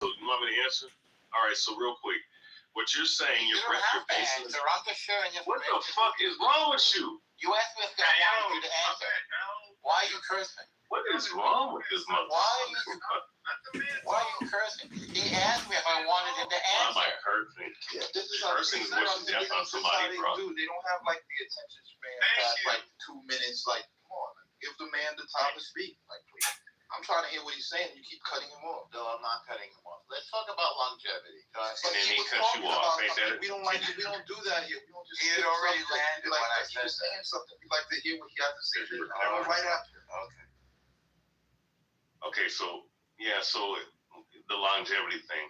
So you want me to answer? All right. So real quick, what you're saying, you don't have to answer. I'm just sharing information. What the fuck is wrong with you? You asked me if I wanted you to answer. Why are you cursing? What is wrong with this motherfucker? Why are you cursing? He asked me if I wanted him to answer. Why am I cursing? Yeah, this is cursing is what you death on somebody, bro. They don't have like the attention span past like 2 minutes. Like, come on, give the man the time to speak. Like, please. I'm trying to hear what he's saying. You keep cutting him off. No, I'm not cutting him off. Let's talk about longevity. And then he cuts you off. We don't like it. We don't do that here. We don't just. He had already landed like when I said saying something. We like to hear what he has to say. Right after. Okay. Okay, so yeah, so the longevity thing.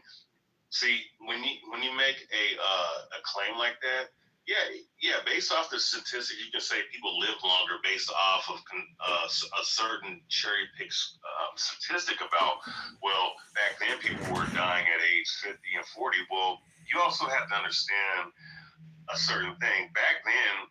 See, when you make a claim like that, yeah, based off the statistics, you can say people live longer based off of a certain cherry pick statistic about, well, back then people were dying at age 50 and 40. Well, you also have to understand a certain thing. Back then,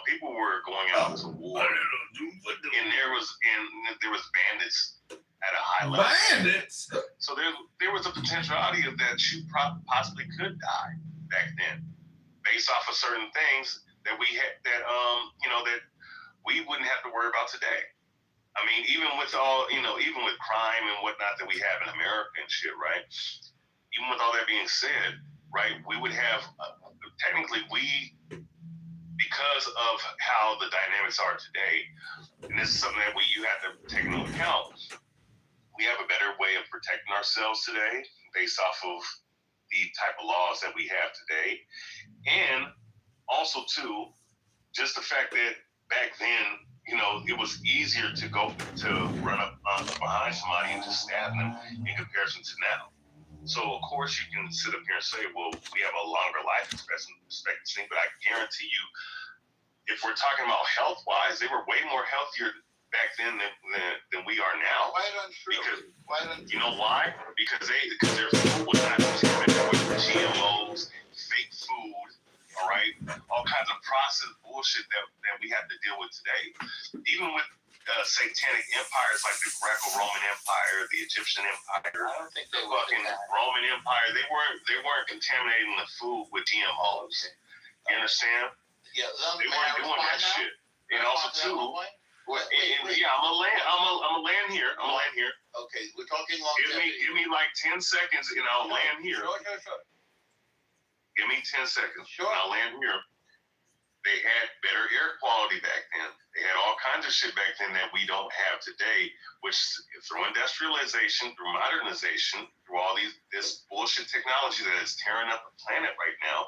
people were going out to war, and there was bandits at a high level. Bandits. So there was a potentiality of that you possibly could die back then, based off of certain things that we had that we wouldn't have to worry about today. I mean, even with all even with crime and whatnot that we have in America and shit, right? Even with all that being said, right, we would have technically because of how the dynamics are today, and this is something that you have to take into account. We have a better way of protecting ourselves today based off of the type of laws that we have today. And also, too, just the fact that back then, it was easier to run up behind somebody and just stab them in comparison to now. So, of course, you can sit up here and say, well, we have a longer life expectancy, but I guarantee you, if we're talking about health-wise, they were way more healthier back then than we are now. Quite untrue. Because you know why? Because their food was not contaminated with GMOs, fake food, all right, all kinds of processed bullshit that we have to deal with today. Even with satanic empires like the Greco-Roman Empire, the Egyptian Empire, I don't think they the fucking Roman Empire, they weren't contaminating the food with GMOs. Okay. You understand? Yeah, they weren't doing that now? Shit. And also too. Wait. Yeah, I'm a land here. Okay, we're talking longevity. Give me like 10 seconds and I'll land here. Sure. Give me 10 seconds. Sure. And I'll land here. They had better air quality back then. They had all kinds of shit back then that we don't have today, which through industrialization, through modernization, through all this bullshit technology that is tearing up the planet right now,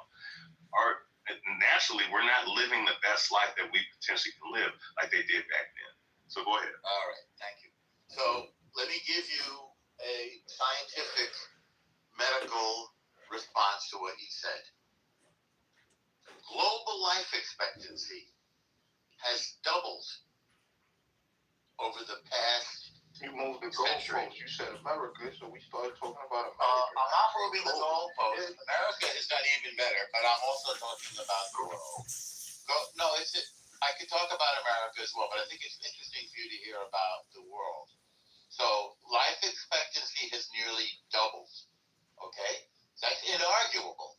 naturally, we're not living the best life that we potentially can live like they did back then. So go ahead. All right. Thank you. So let me give you a scientific medical response to what he said. Global life expectancy has doubled over the past You moved the goalposts. You said America, so we started talking about America. I'm not moving the goalposts. America is not even better, but I'm also talking about the world. I could talk about America as well, but I think it's interesting for you to hear about the world. So life expectancy has nearly doubled. Okay? That's inarguable.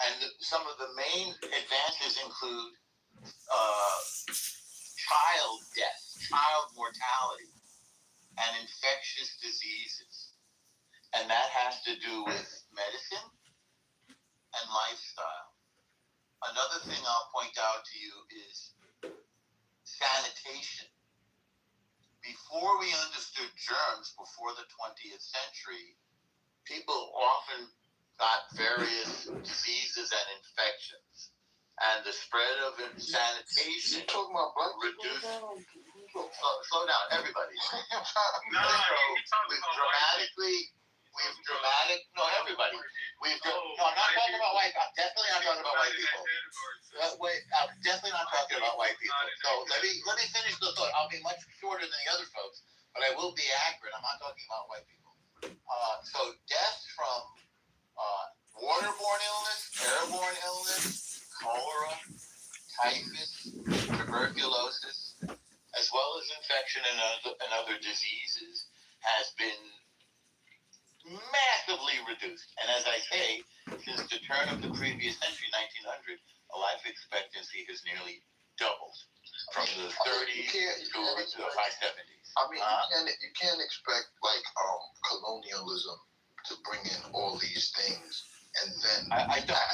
And some of the main advances include child death, child mortality, and infectious diseases. And that has to do with medicine and lifestyle. Another thing I'll point out to you is sanitation. Before we understood germs, before the 20th century, people often got various diseases and infections. And the spread of sanitation reduced. Slow down, everybody. Everybody. I'm not talking about white. I'm definitely not talking about white people. I'm definitely not talking about white people. So let me finish the thought. I'll be much shorter than the other folks, but I will be accurate. I'm not talking about white people. So deaths from waterborne illness, airborne illness, cholera, typhus, tuberculosis, as well as infection and other diseases, has been massively reproduce. And as I say, since the turn of the previous century, 1900, life expectancy has nearly doubled from the 30s to the high 70s. I mean, you can't expect like colonialism to bring in all these things, and then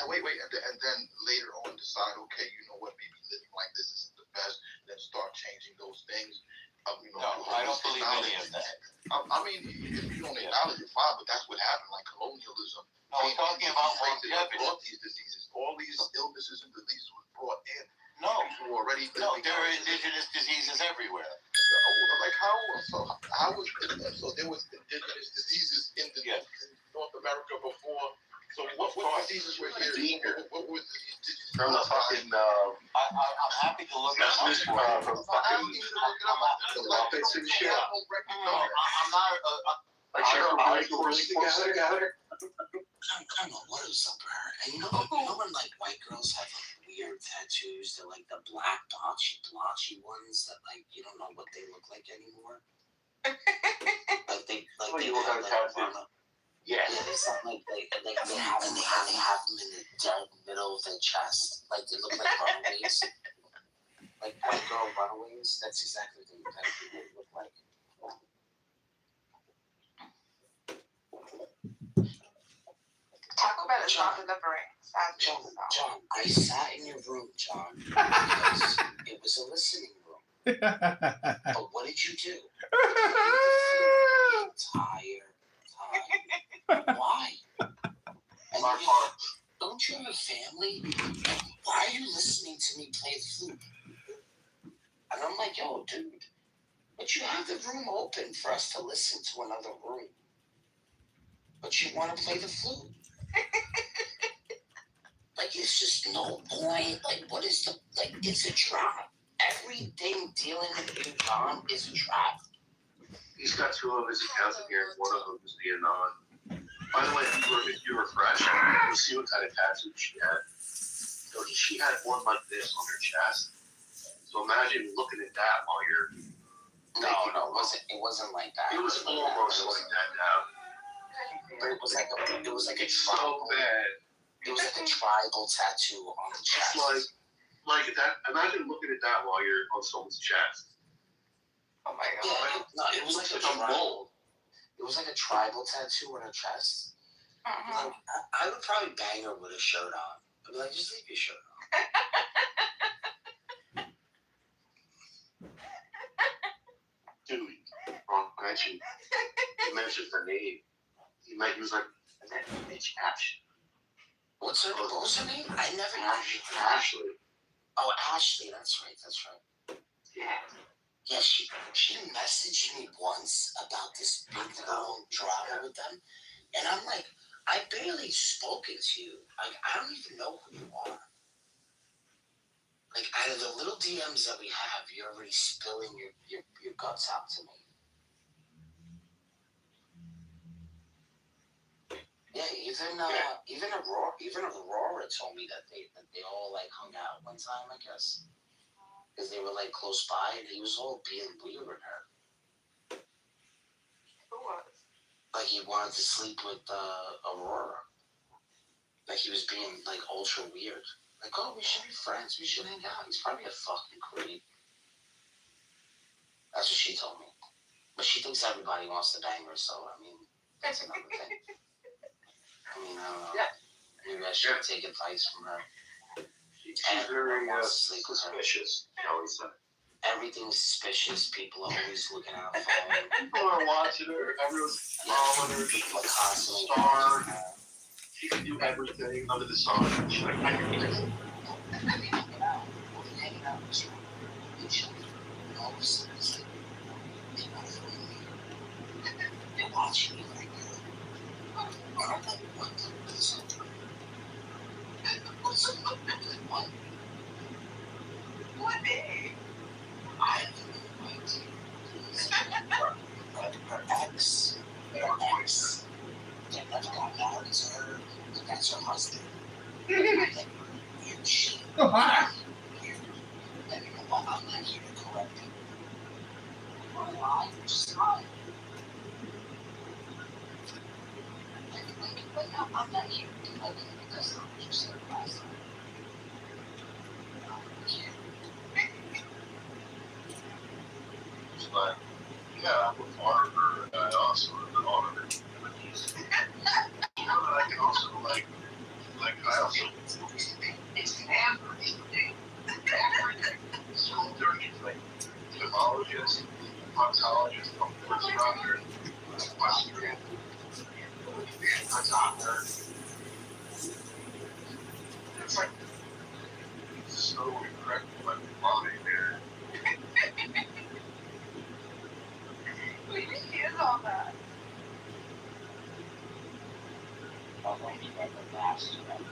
wait, and then later on decide, okay, you know what, maybe living like this isn't the best. Then start changing those things. No, I don't believe any of that. I mean, if you don't acknowledge it, fine, but that's what happened. Like colonialism. No, we're talking about longevity. Brought these diseases, all these illnesses and diseases were brought in. No, people were already. No, there are indigenous diseases everywhere. Like how was there was indigenous diseases in North America before? So what diseases were here? What were the indigenous? From the fucking. I'm happy to look at from fucking. The Muppets and shit. I'm not. Like together. I don't know what is up with her. And you know when like white girls have like weird tattoos, they're like the black blotchy ones that like you don't know what they look like anymore. They have like yeah, it's not like they have them in the dead middle of their chest. Like they look like runaways. Like white girl runaways. That's exactly what they look like. Taco Bell is not delivering. John, I sat in your room, John, because it was a listening room. But what did you do? The entire time. Why? And don't you have a family? Why are you listening to me play the flute? And I'm like, yo, dude, but you have the room open for us to listen to another room. But you want to play the flute. Like, it's just no point. Like, what is the, like, it's a trap. Everything dealing with you, John, is a trap. He's got two of his accounts in here. One of them is the Anon. By the way, if you refresh, you'll see what kind of tattoo she had. So she had one like this on her chest. So imagine looking at that while you're. No, it wasn't like that. It was almost like that now. But it was like a So tribal. bad. It was like a tribal tattoo on the chest. It's like that. Imagine looking at that while you're on someone's chest. Oh my god. Yeah, it was like a mole. It was like a tribal tattoo on her chest. Like, I would probably bang her with a shirt on. I'd be like, just leave your shirt on. Dude, wrong mention. He mentioned her name. He was like, it's Ash. What was her name? I never knew. Ashley. Oh, Ashley. That's right. Yeah. Yeah, she messaged me once about this big long drama with them, and I'm like, I barely spoken to you. I don't even know who you are. Like, out of the little DMs that we have, you're already spilling your guts out to me. Yeah, even Aurora told me that they all like hung out one time, I guess, because they were like close by, and he was all being weird with her. Who was? Like he wanted to sleep with Aurora. Like he was being like ultra weird. Like, oh, we should be friends. We should hang out. He's probably a fucking creep. That's what she told me. But she thinks everybody wants to bang her, so I mean, that's another thing. I mean, I don't know. Yeah. Maybe I should take advice from her. She's very suspicious, shall we say. Everything's suspicious. People are always looking out for her. People are watching her. Everyone's following her. People are constantly star. She can do everything under the sun. She's like, I can do this. Hanging out in this room. And all of a sudden, it's like, they're not following me. They're watching me right now. And I'm like, what the is that? What's up? What? What day? I have no idea. Her ex. They never got married to her. That's her husband. Weird shit. Weird. And you know what? I'm not here to correct it. Or lie, just lie. But no, I'm not here because I'm just there last time. But yeah, I'm a farmer and I also am an auditor. You know, I can also like I also it's everything. School during like gemologist, proctologist, doctor, Western, doctor. It's like so incorrect with my body there. Who hears all that? I'm going to get the master of the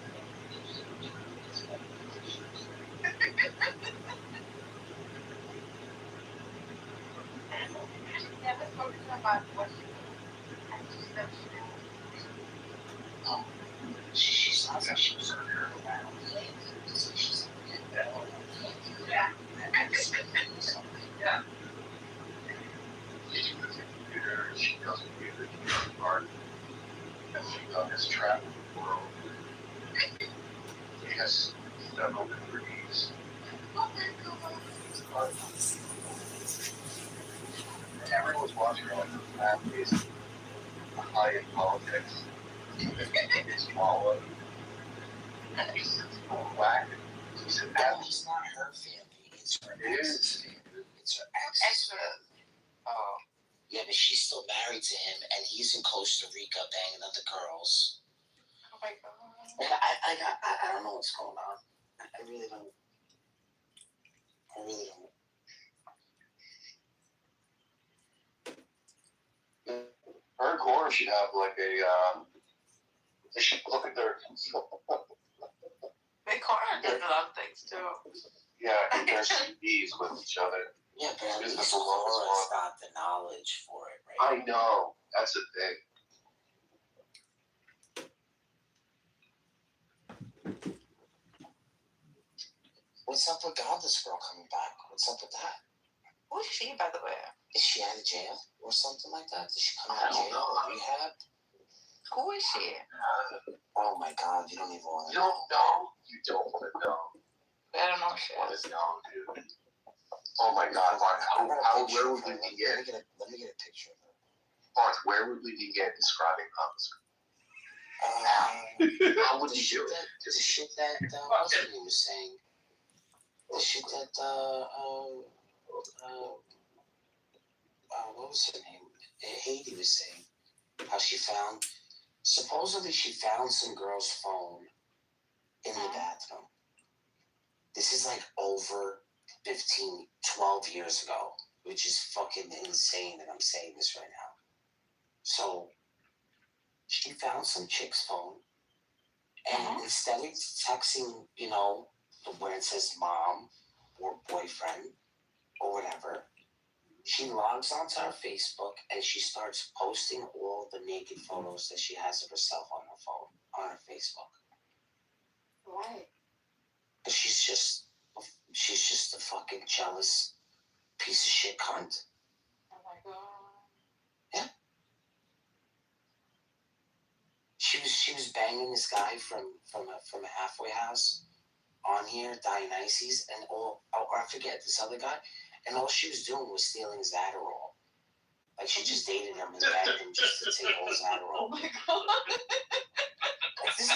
Never spoken about what she and she said She sounds like she was around. She's yeah. Yeah. She's with the computer, she doesn't get the computer part. And she has traveled the world. She has several degrees. And everyone's watching her like her family is high in politics. It's all of she's black. She's an athlete. It's not her family, it's her It ex's is. family. It's her ex. Extra. Oh. Yeah, but she's still married to him, and he's in Costa Rica banging other girls. Oh my god. Like, I don't know what's going on. I really don't. I really don't. Her and Cora should have like a, they should look at their, Big corner does a lot of things too. yeah, their CVs with each other. Yeah, but at Business least will love this Laura's one. got the knowledge for it, right? I know, that's the thing. What's up with Godless Girl coming back? What's up with that? Who is she, by the way? Is she out of jail or something like that? Did she come I out of don't jail know. or rehab? Who is she? Oh my God, you don't even want to You don't know. You don't want to know. I don't know shit. Want to know, dude. Oh my God, Mark, where would we begin? Let me get a picture of her. Mark, where would we begin describing Thomas? How would The you shit do it? that, the shit that what's her name was saying. The shit that what was her name? Haiti was saying how she found. Supposedly, she found some girl's phone in the bathroom. This is like over 12 years ago, which is fucking insane that I'm saying this right now. So, she found some chick's phone, and instead of texting, you know, where it says mom or boyfriend or whatever, she logs onto her Facebook and she starts posting all the naked photos that she has of herself on her phone, on her Facebook. Why? But she's just a fucking jealous piece of shit cunt. Oh my god. She was banging this guy from a halfway house on here, Dionysus, and I forget this other guy, and all she was doing was stealing his Adderall. Like she just dated him and begged him just to take all his Adderall. Oh my god. Like, this is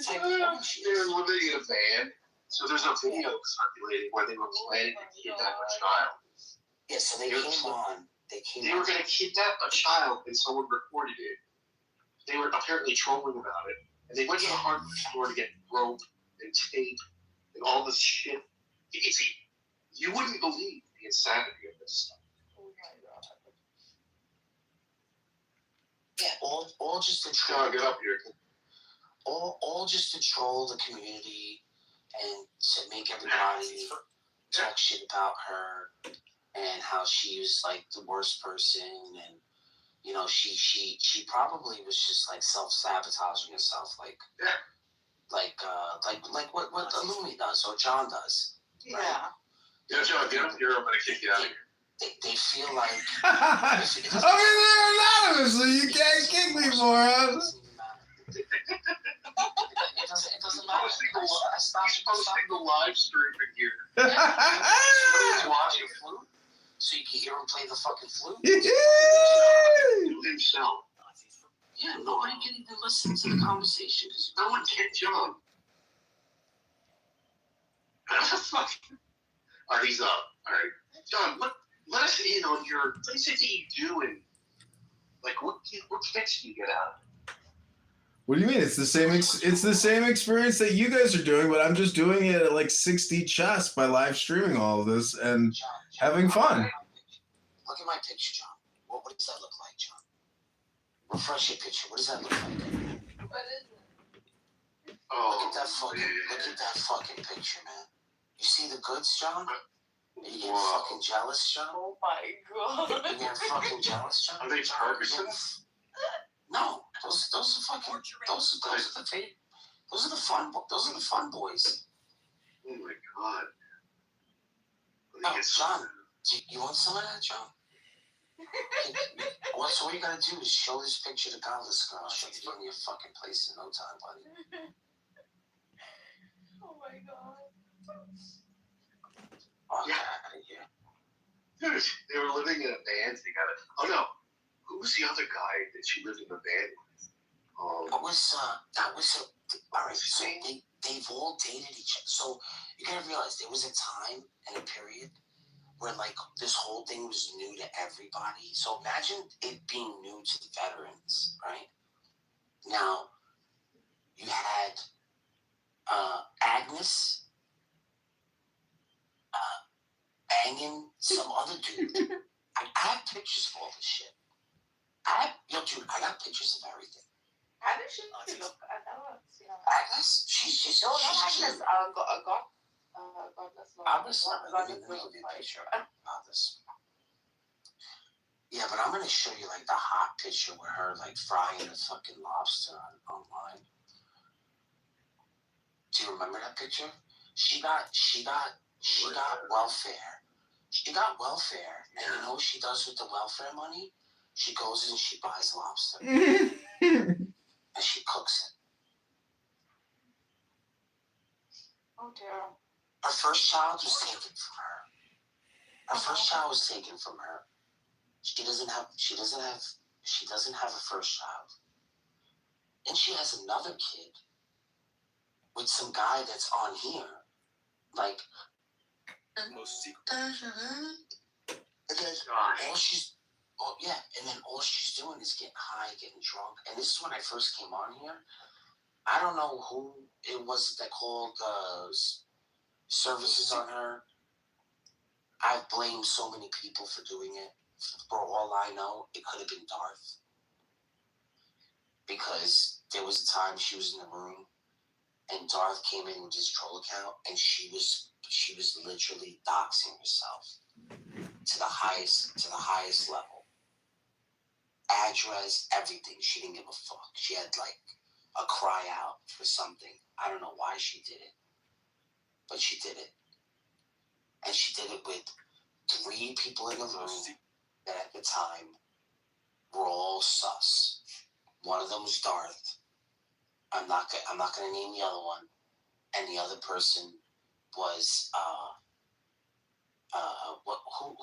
the type of woman she They're is. living in a van. So there's a video circulating where they were planning to kidnap a child. Yeah, so they came on. They were going to kidnap a child, and someone recorded it. They were apparently trolling about it, and they went to the hardware store to get rope and tape and all this shit. You wouldn't believe the insanity of this stuff. Oh my god. Yeah, all just to troll. John, get up here. All just to troll the community and to make everybody talk shit about her and how she was like the worst person, and you know she probably was just like self-sabotaging herself, like what Illumi does or John does. Yeah. Right? Yeah, John, get up here. I'm going to kick you out of here. they feel like I mean, they're anonymous, so you can't kick me, moron. It doesn't matter. I stopped the live stream in here. He's watching flute, so you can hear him play the fucking flute. Himself. Yeah, nobody can even listen to the conversation because No one can jump. Alright, he's up. Alright. John, let us in on your what is it that you do and like what kicks do you get out of it? What do you mean? It's the same. It's the same experience that you guys are doing, but I'm just doing it at like 60 chess by live streaming all of this and John, having fun. Look at my picture, John. What does that look like, John? Refresh your picture. What does that look like? What is it? Oh, Look at that fucking picture, man. You see the goods, John? Are you getting fucking jealous, John? Oh my god. You getting fucking jealous, John? Are they Ferguson's? No, those are fucking those are the fun boys. Oh my god. Oh, John, you want some of that, John? So all you gotta do is show this picture to Godless Girl. She'll give you a fucking place in no time, buddy. Oh my god. Oh, get out of here. Dude, they were living in a van. They got it. Oh no, who was the other guy that she lived in a van with? That was all right. So they've all dated each other. So you gotta realize there was a time and a period where like this whole thing was new to everybody. So imagine it being new to the veterans, right? Now you had Agnes banging some other dude. I have pictures of all this shit. I got pictures of everything. How does she look? I never seen her. Agnes, she's just. No, not Agnes. Godless. Agnes, Godless was my picture. Agnes. Yeah, but I'm gonna show you like the hot picture with her like frying a fucking lobster online. Do you remember that picture? She got welfare. She got welfare, and you know what she does with the welfare money? She goes and she buys lobster and she cooks it. Oh dear. Her first child was taken from her. She doesn't have a first child. And she has another kid with some guy that's on here. Like Most secret. And then all she's doing is getting high, getting drunk. And this is when I first came on here. I don't know who it was that called services on her. I've blamed so many people for doing it. For all I know, it could have been Darth. Because there was a time she was in the room and Darth came in with his troll account and she was literally doxing herself to the highest level. Address, everything. She didn't give a fuck. She had like a cry out for something. I don't know why she did it, but she did it. And she did it with 3 people in the room that at the time were all sus. One of them was Darth. I'm not gonna name the other one. And the other person was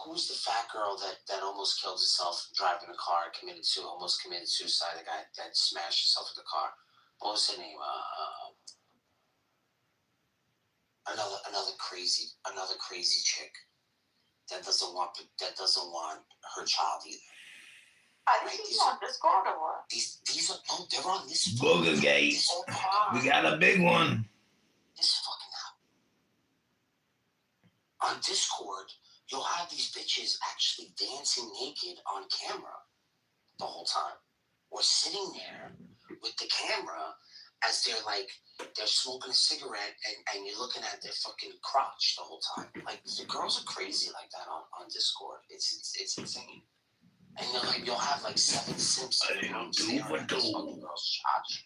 who's the fat girl that almost killed herself driving a car, almost committed suicide, the guy that smashed himself with the car. What was her name? Another crazy chick that doesn't want her child either. Are these on Discord or what? These are they're on this Booger Gate. We got a big one. This fucking hell. On Discord, you'll have these bitches actually dancing naked on camera the whole time. Or sitting there with the camera as they're smoking a cigarette and you're looking at their fucking crotch the whole time. Like, the girls are crazy like that on Discord. It's insane. And you'll have like 7 simps in the room staring at this fucking girl's crotch.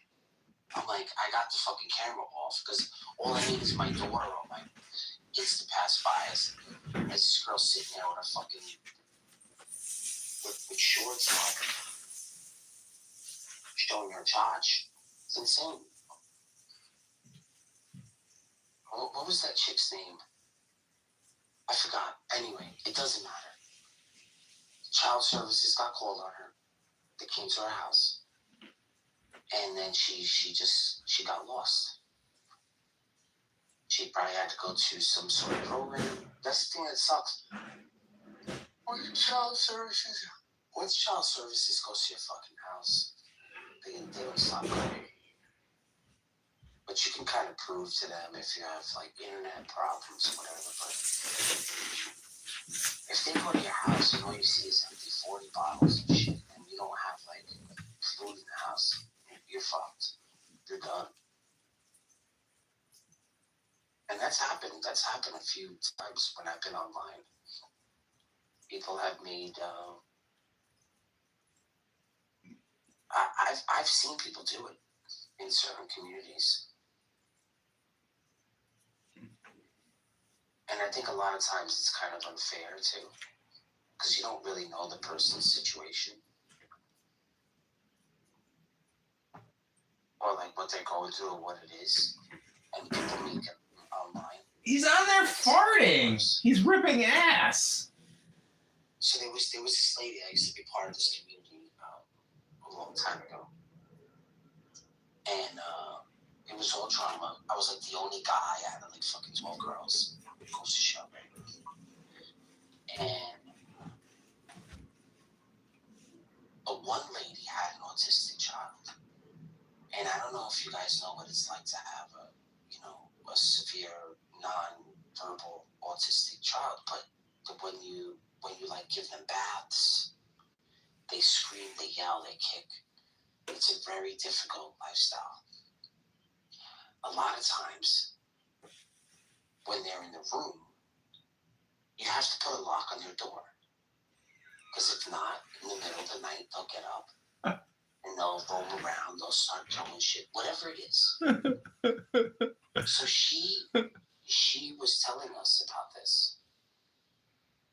I'm like, I got the fucking camera off because all I need is my daughter or Insta pass by as this girl sitting there with her fucking with shorts on, showing her charge. It's insane. What was that chick's name? I forgot. Anyway, it doesn't matter. Child services got called on her. They came to her house, and then she got lost. She probably had to go to some sort of program. That's the thing that sucks. Once child services goes to your fucking house, they don't stop coming. But you can kind of prove to them if you have like internet problems or whatever. But if they go to your house and all you see is empty 40 bottles and shit, and you don't have like food in the house, you're fucked. You're done. And that's happened. That's happened a few times when I've been online. People have made. I've seen people do it in certain communities. And I think a lot of times it's kind of unfair too, because you don't really know the person's situation or like what they're going through or what it is, and people make it online. He's on there farting. He's ripping ass. So there was this lady. I used to be part of this community a long time ago, and it was all drama. I was like the only guy out of like fucking 12 girls. Goes to show. And one lady had an autistic child, and I don't know if you guys know what it's like to have a severe non-verbal autistic child, but when you like give them baths, they scream, they yell, they kick. It's a very difficult lifestyle. A lot of times, when they're in the room, you have to put a lock on their door. Because if not, in the middle of the night, they'll get up and they'll roam around, they'll start throwing shit, whatever it is. So she was telling us about this,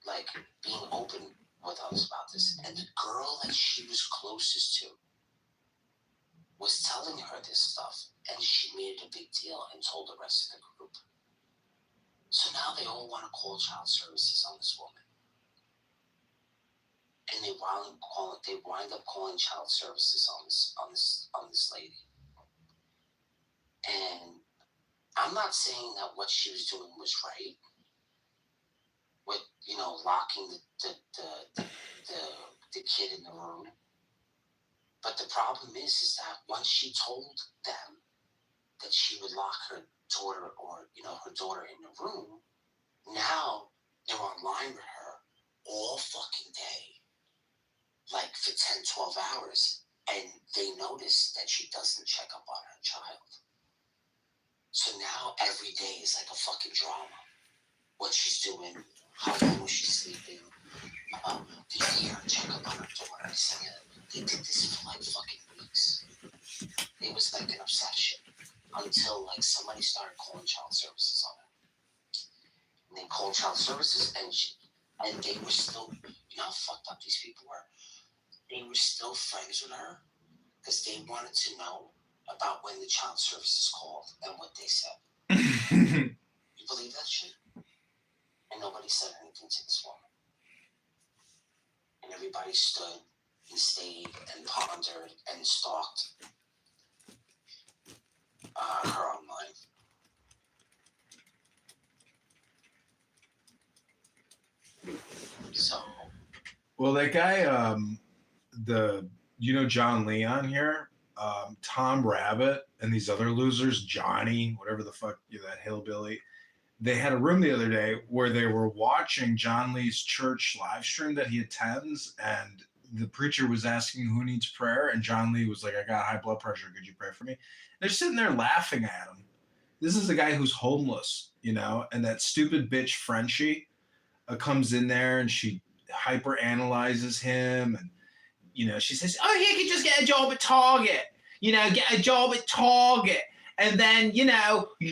like being open with us about this. And the girl that she was closest to was telling her this stuff, and she made it a big deal and told the rest of the group. So now they all want to call child services on this woman. And they wind up calling child services on this lady. And I'm not saying that what she was doing was right, with locking the kid in the room. But the problem is that once she told them that she would lock her daughter her daughter in the room, now they're online with her all fucking day, like for 10, 12 hours, and they notice that she doesn't check up on her child. So now every day is like a fucking drama. What she's doing, how long was she sleeping, check up on her daughter. They did this for like fucking weeks. It was like an obsession until like somebody started calling child services on her. And they called child services, and they were still, how fucked up these people were. They were still friends with her because they wanted to know about when the child services called and what they said. You believe that shit? And nobody said anything to this woman. And everybody stood and stayed and pondered and stalked her online. So. Well, that guy, John Leon here, Tom Rabbit, and these other losers, Johnny, whatever the fuck, that hillbilly. They had a room the other day where they were watching John Lee's church live stream that he attends, and the preacher was asking who needs prayer, and John Lee was like, I got high blood pressure. Could you pray for me? They're sitting there laughing at him. This is a guy who's homeless, and that stupid bitch Frenchie comes in there and she hyper analyzes him, and she says, oh, he could just get a job at Target, get a job at Target, and then you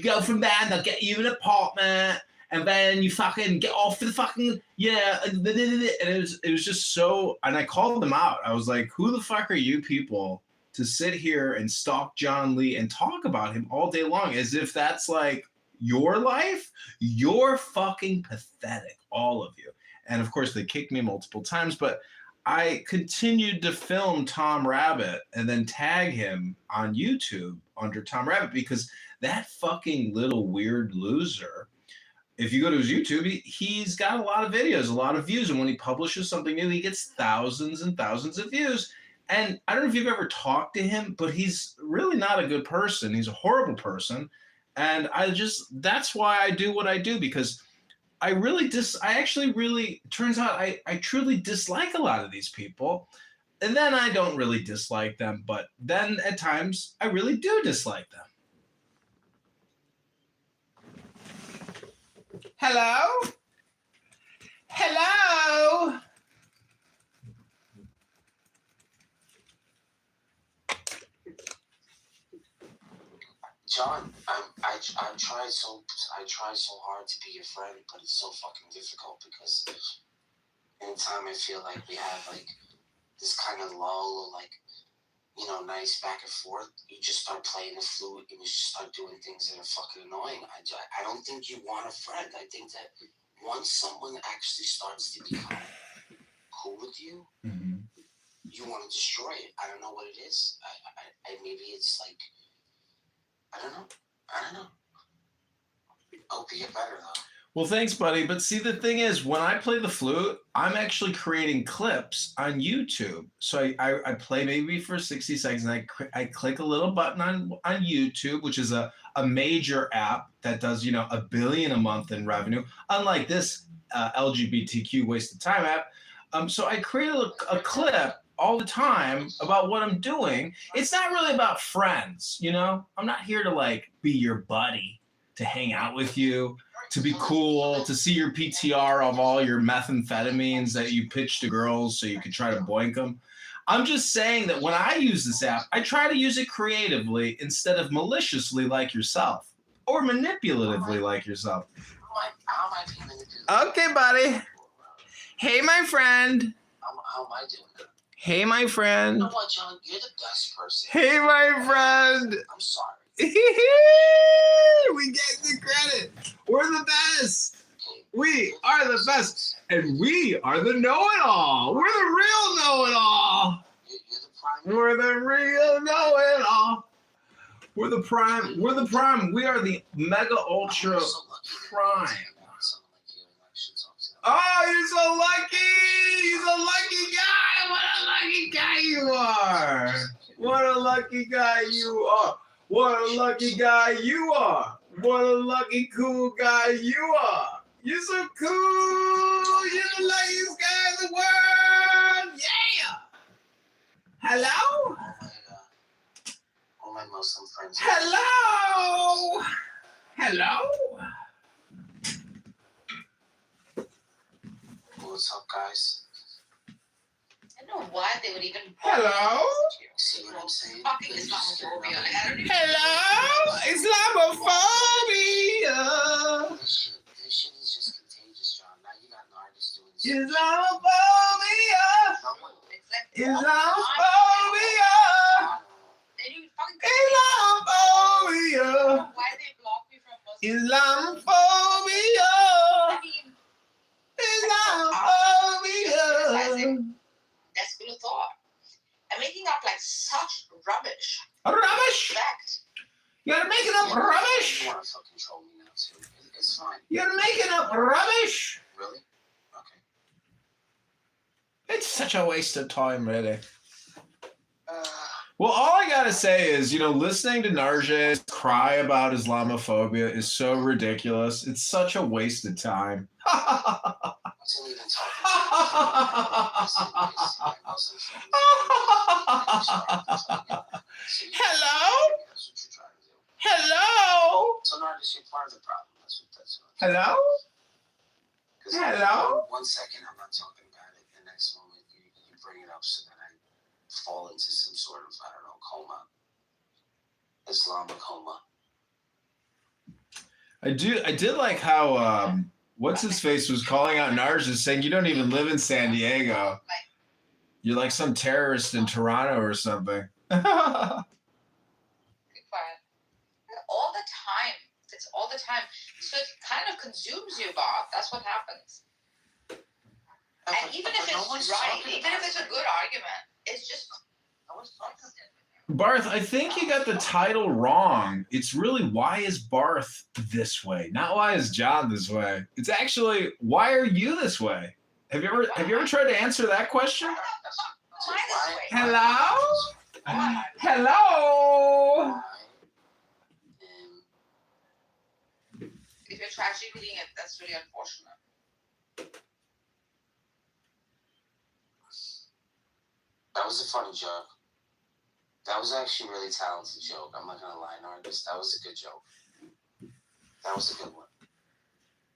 go from there and they'll get you an apartment, and then you fucking get off the fucking, yeah. And it was just so, and I called them out. I was like, who the fuck are you people to sit here and stalk John Lee and talk about him all day long as if that's like your life? You're fucking pathetic, all of you. And of course, they kicked me multiple times, but I continued to film Tom Rabbit and then tag him on YouTube under Tom Rabbit because that fucking little weird loser, if you go to his YouTube, he's got a lot of videos, a lot of views. And when he publishes something new, he gets thousands and thousands of views. And I don't know if you've ever talked to him, but he's really not a good person. He's a horrible person. And that's why I do what I do, because I actually really, turns out I truly dislike a lot of these people. And then I don't really dislike them, but then at times I really do dislike them. Hello? Hello? John, I tried so hard to be your friend, but it's so fucking difficult because anytime I feel like we have like this kind of lull or like, you know, nice back and forth, you just start playing the flute and you just start doing things that are fucking annoying. I don't think you want a friend. I think that once someone actually starts to become cool with you, you want to destroy it. I don't know what it is. I maybe it's like, I don't know. I hope you get better, though. Well, thanks, buddy. But see, the thing is, when I play the flute, I'm actually creating clips on YouTube. So I play maybe for 60 seconds, and I click a little button on YouTube, which is a major app that does, you know, $1 billion a month in revenue, unlike this LGBTQ waste of time app. So I create a clip all the time about what I'm doing. It's not really about friends, you know? I'm not here to like be your buddy, to hang out with you, to be cool, to see your PTR of all your methamphetamines that you pitch to girls so you can try to boink them. I'm just saying that when I use this app, I try to use it creatively instead of maliciously like yourself or manipulatively like yourself. How am I being manipulative? Okay, buddy. Hey, my friend. How am I doing? Hey, my friend. You know what, John? You're the best person. Hey, my friend. I'm sorry. We get the credit. We're the best. We are the best. And we are the know-it-all. We're the real know-it-all. You're the prime. We're the real know-it-all. We're the prime. We're the prime. We are the mega ultra prime. Oh, you're so lucky! You're so lucky guy! What a lucky guy you are! What a lucky guy you are! What a lucky guy you are! What a lucky cool guy you are! You're so cool! You're the luckiest guy in the world! Yeah! Hello? All my Muslim friends. Hello! Hello? What's up, guys? I don't know why they would even. Hello? See what I'm saying? Fucking Islamophobia. I don't even. Hello? Islamophobia! This shit is just contagious, John. Now you got an artist doing this. Islamophobia! It's like. Islamophobia! They didn't fucking. Islamophobia! Why they block me from Muslim? Islamophobia! I mean, Islamophobia! that's good thought. I'm making up like such rubbish. Rubbish! Fact. You're making up rubbish! You want to fucking troll me now, too. It's fine. You're making up rubbish! Really? Okay. It's such a waste of time, really. Well, all I gotta say is, you know, listening to Narges cry about Islamophobia is so ridiculous. It's such a waste of time. I wasn't even Hello? Hello? So, Narges, you're part of the problem. That's what. Hello? Hello? 1 second, I'm not talking about it. The next moment, you bring it up so that I fall into some sort of, I don't know, coma. Islamic coma. I did like how what's his face was calling out Narja, saying you don't even live in San Diego. You're like some terrorist in Toronto or something. Keep quiet. All the time. It's all the time. So it kind of consumes you, Bob. That's what happens. And even if it's right, even if it's a good argument, it's just constant. Barth, I think you got the title wrong. It's really why is Barth this way, not why is John this way. It's actually why are you this way? Have you ever tried to answer that question? Hello? Hello? If you're tragedy reading it, that's really unfortunate. That was a funny joke. That was actually a really talented joke. I'm not gonna lie, Nargis. That was a good joke. That was a good one.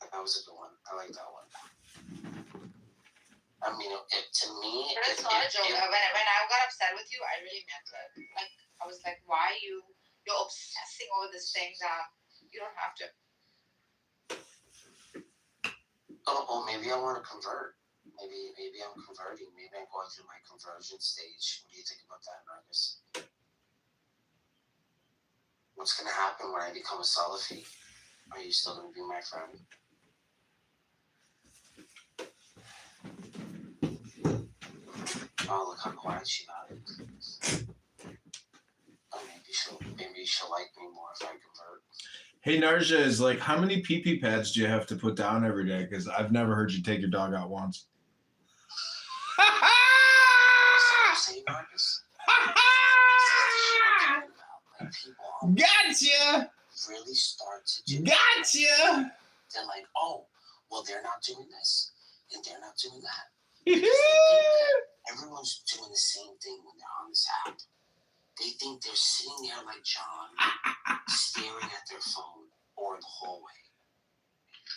That was a good one. I like that one. I mean, to me, But it's not a joke. When I got upset with you, I really meant it. Like I was like, why you're obsessing over this thing that you don't have to. Oh, maybe I want to convert. Maybe I'm converting. Maybe I'm going through my conversion stage. What do you think about that, Nargis? What's going to happen when I become a Salafi? Are you still going to be my friend? Oh, look how quiet she got it. Oh, maybe she'll like me more if I convert. Hey, Narja, is like, how many pee-pee pads do you have to put down every day? Because I've never heard you take your dog out once. Say, Marcus. Gotcha! Really start to do Gotcha! They're like, oh, well, they're not doing this, and they're not doing that. Because they think that everyone's doing the same thing when they're on this app. They think they're sitting there like John, staring at their phone or in the hallway.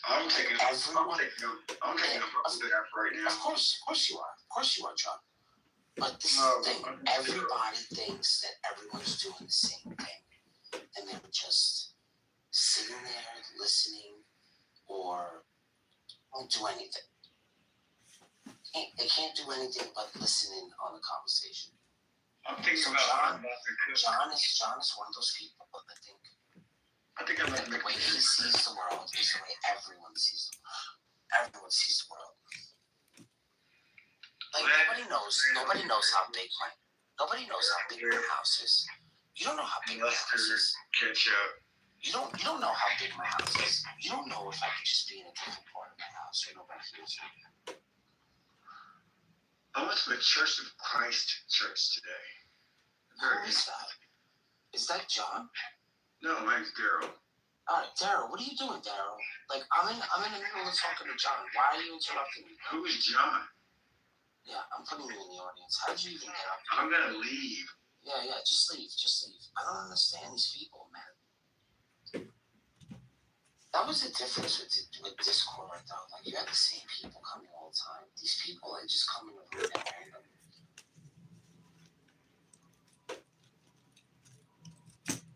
I'm taking a photo right now. Of course you are, John. But this is the thing. Everybody thinks that everyone's doing the same thing, and they're just sitting there listening or won't do anything. They can't do anything but listen in on the conversation. I'm thinking So about John is one of those people that think that the way he sees the world is the way everyone sees the world. Everyone sees the world. Like nobody knows how big my house is. You don't know how big my house is. Catch up. You don't know how big my house is. You don't know if I could just be in a different part of my house where nobody hears me. I went to a Church of Christ church today. Who is that? Is that John? No, my name's Daryl. All right, Daryl, what are you doing, Daryl? Like, I'm in the middle of talking to John. Why are you interrupting me? Who is John? Yeah, I'm putting you in the audience. How'd you even get up here? I'm gonna leave. Yeah, just leave. I don't understand these people, man. That was the difference with Discord, though. Like, you had the same people coming all the time. These people, they just come in the room at random.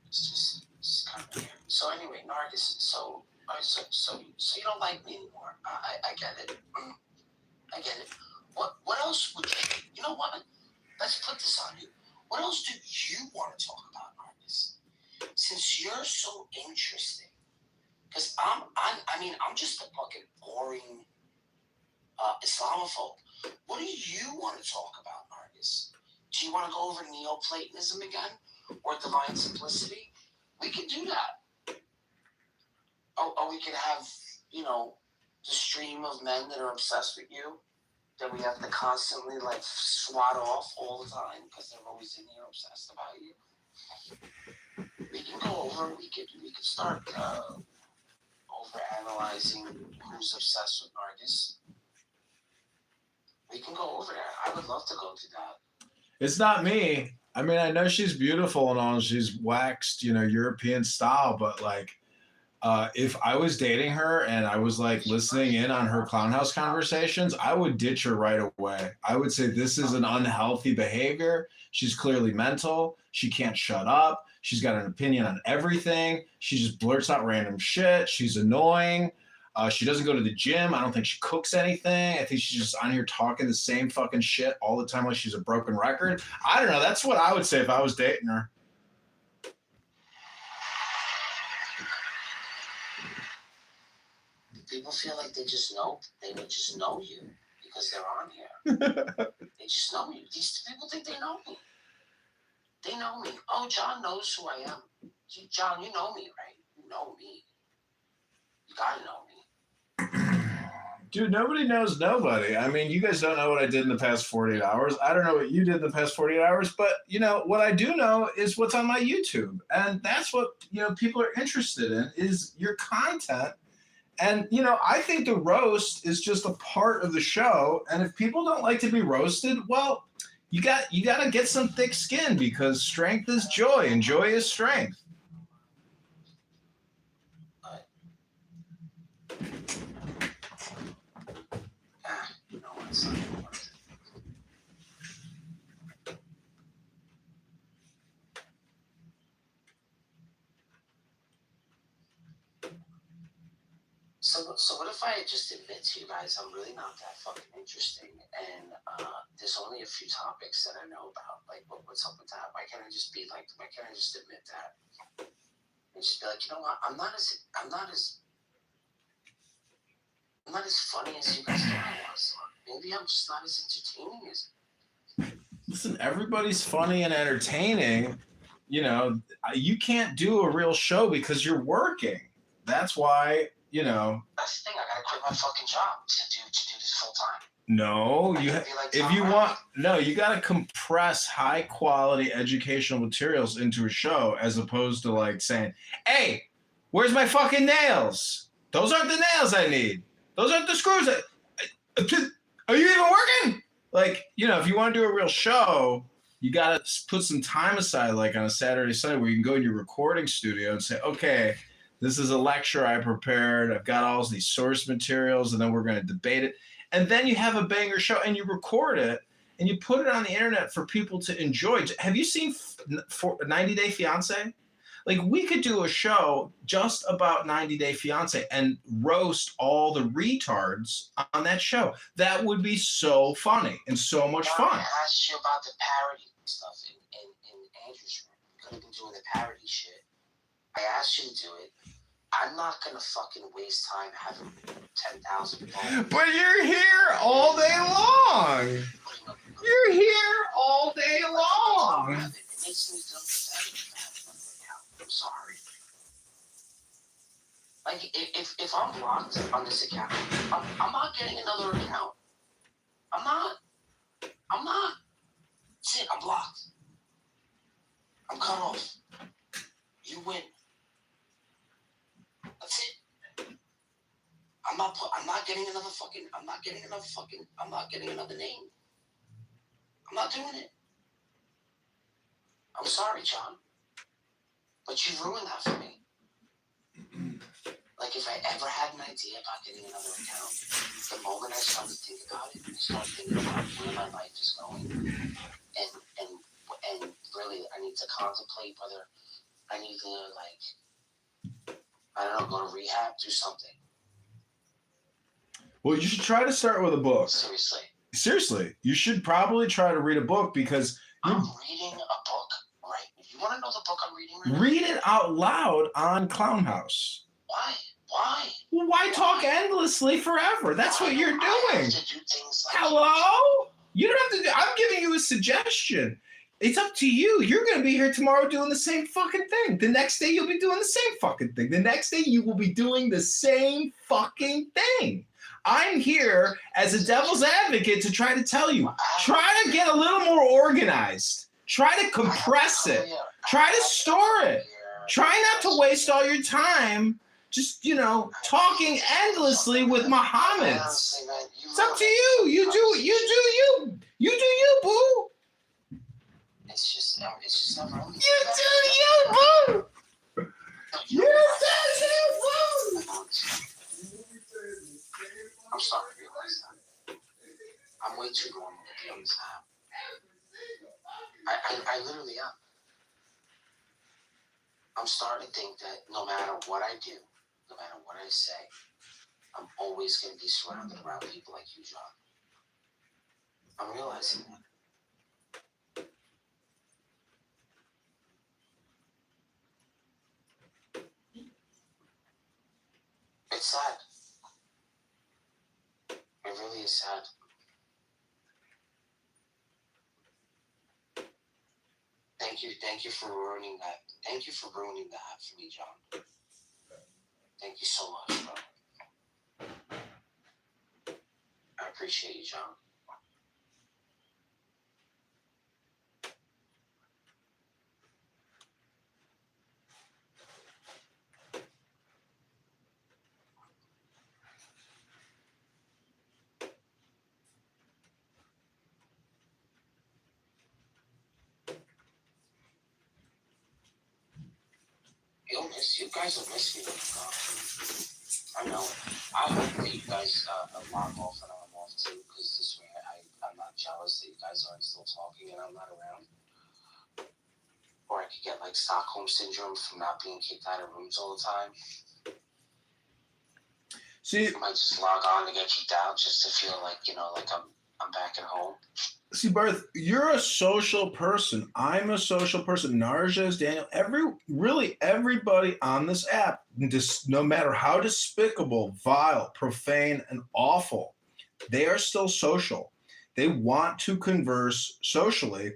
It's just kind of weird. So anyway, Nargis, so you don't like me anymore. I get it. I get it. What else would you know what? Let's put this on you. What else do you want to talk about, Nargis? Since you're so interesting. Because I'm just a fucking boring Islamophobe. What do you want to talk about, Nargis? Do you want to go over Neoplatonism again? Or divine simplicity? We can do that. Or we could have, the stream of men that are obsessed with you that we have to constantly, like, swat off all the time because they're always in here obsessed about you. We can go over, we could start over analyzing who's obsessed with Nargis. We can go over there. I would love to go do that. It's not me. I mean, I know she's beautiful and all. She's waxed, European style. But like, if I was dating her and I was like listening in on her clown house conversations, I would ditch her right away. I would say this is an unhealthy behavior. She's clearly mental. She can't shut up. She's got an opinion on everything. She just blurts out random shit. She's annoying. She doesn't go to the gym. I don't think she cooks anything. I think she's just on here talking the same fucking shit all the time like she's a broken record. I don't know. That's what I would say if I was dating her. People feel like they just know. They would just know you because they're on here. They just know you. These people think they know me. They know me. Oh, John knows who I am. John, you know me, right? You know me. You gotta know me. Dude, nobody knows nobody. I mean, you guys don't know what I did in the past 48 hours. I don't know what you did in the past 48 hours, but, you know, what I do know is what's on my YouTube. And that's what, you know, people are interested in is your content. And, you know, I think the roast is just a part of the show. And if people don't like to be roasted, well, you got to get some thick skin because strength is joy and joy is strength. You know, it's not gonna work. So what if I just admit to you guys I'm really not that fucking interesting, and there's only a few topics that I know about. Like, what's up with that? Why can't I just be like? Why can't I just admit that? And just be like, you know what? I'm not as funny as you guys thought I was. Maybe I'm just not as entertaining as. Listen, everybody's funny and entertaining. You know, you can't do a real show because you're working. That's why, you know. That's the thing. I gotta quit my fucking job to do this full time. No, you got to compress high quality educational materials into a show as opposed to like saying, "Hey, where's my fucking nails? Those aren't the nails I need. Those aren't the screws. Are you even working?" Like, you know, if you want to do a real show, you got to put some time aside, like on a Saturday, Sunday, where you can go in your recording studio and say, okay, this is a lecture I prepared. I've got all these source materials, and then we're going to debate it. And then you have a banger show, and you record it, and you put it on the internet for people to enjoy. Have you seen 90 Day Fiancé? Like, we could do a show just about 90 Day Fiancé and roast all the retards on that show. That would be so funny and so much fun. I asked you about the parody stuff in Andrew's room. You could have been doing the parody shit. I asked you to do it. I'm not going to fucking waste time having 10,000 people. But you're here all day long. You're here all day long. It makes me feel pathetic. I'm sorry. Like, if I'm blocked on this account, I'm not getting another account. I'm not. That's it. I'm blocked. I'm cut off. You win. That's it. I'm not getting another name. I'm not doing it. I'm sorry, John. But you ruined that for me. Like, if I ever had an idea about getting another account, the moment I started to think about it, I started thinking about where my life is going. And really, I need to contemplate whether I need to, like, I don't know, go to rehab, do something. Well, you should try to start with a book. Seriously. You should probably try to read a book because... I'm reading a book, right? You want to know the book I'm reading right now? Read it out loud on Clown House. Why? Well, why talk endlessly forever? That's what you're doing. I have to do things like Hello? You don't have to I'm giving you a suggestion. It's up to you. You're going to be here tomorrow doing the same fucking thing. The next day, you'll be doing the same fucking thing. The next day, you will be doing the same fucking thing. I'm here as a devil's advocate to try to tell you, try to get a little more organized. Try to compress it. Try to store it. Try not to waste all your time just, you know, talking endlessly with Mohammeds. It's up to you. You do you. You do you, boo. It's just never. You do you, boo. You do you, boo. I'm sorry to realize that. I'm way too normal to be on this app. I literally am. I'm starting to think that no matter what I do, no matter what I say, I'm always going to be surrounded around people like you, John. I'm realizing that. It's sad. It really is sad. Thank you for ruining that. Thank you for ruining that for me, John. Thank you so much, bro. I appreciate you, John. You guys will miss me when I'm gone. I know. I hope that you guys log off and I'm off too, because this way I'm not jealous that you guys aren't still talking and I'm not around. Or I could get like Stockholm syndrome from not being kicked out of rooms all the time. See, I might just log on to get kicked out just to feel like, like I'm back at home. See, Barth, you're a social person. I'm a social person. Narja is Daniel. Everybody on this app, no matter how despicable, vile, profane, and awful, they are still social. They want to converse socially.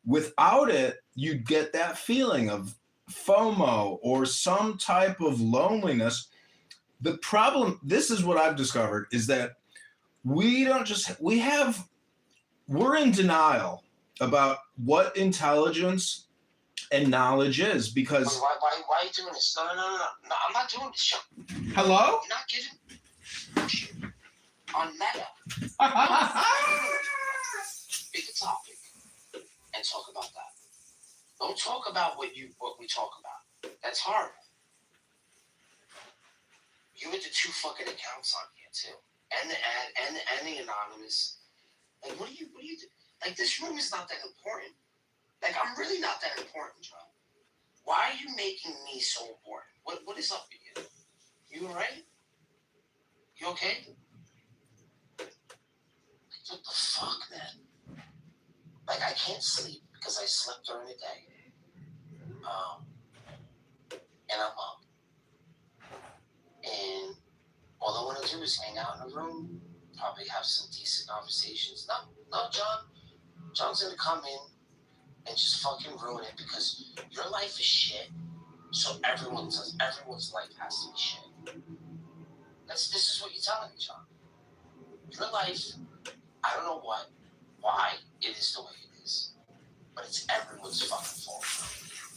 Without it, you get that feeling of FOMO or some type of loneliness. The problem, this is what I've discovered, is that we're in denial about what intelligence and knowledge is, because Why are you doing this? No, I'm not doing this, Sean. Hello? You're not getting on Meta. Pick a topic and talk about that. Don't talk about what we talk about. That's horrible. You with the 2 fucking accounts on here too, and the ad and the anonymous. Like, what do you do? Like, this room is not that important. Like, I'm really not that important, John. Why are you making me so important? What is up with you? You all right? You okay? Like, what the fuck, man? Like, I can't sleep because I slept during the day. And I'm up. And all I want to do is hang out in a room, probably have some decent conversations. No, John's gonna come in and just fucking ruin it because your life is shit. So everyone's life has to be shit. This is what you're telling me, John. Your life, I don't know why it is the way it is, but it's everyone's fucking fault.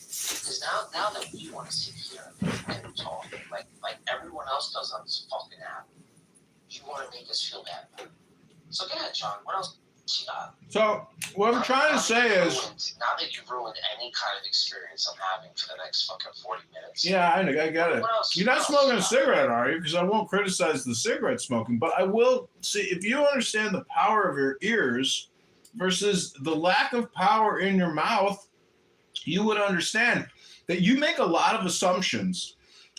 Because now that we want to sit here and talk like everyone else does on this fucking app, you want to make us feel bad about it. So go ahead, John. What else you got? So what I'm trying to say is, now that you've ruined any kind of experience I'm having for the next fucking 40 minutes. yeah, I get it. You're not smoking a cigarette, are you? Because I won't criticize the cigarette smoking, but I will see if you understand the power of your ears versus the lack of power in your mouth, you would understand that you make a lot of assumptions.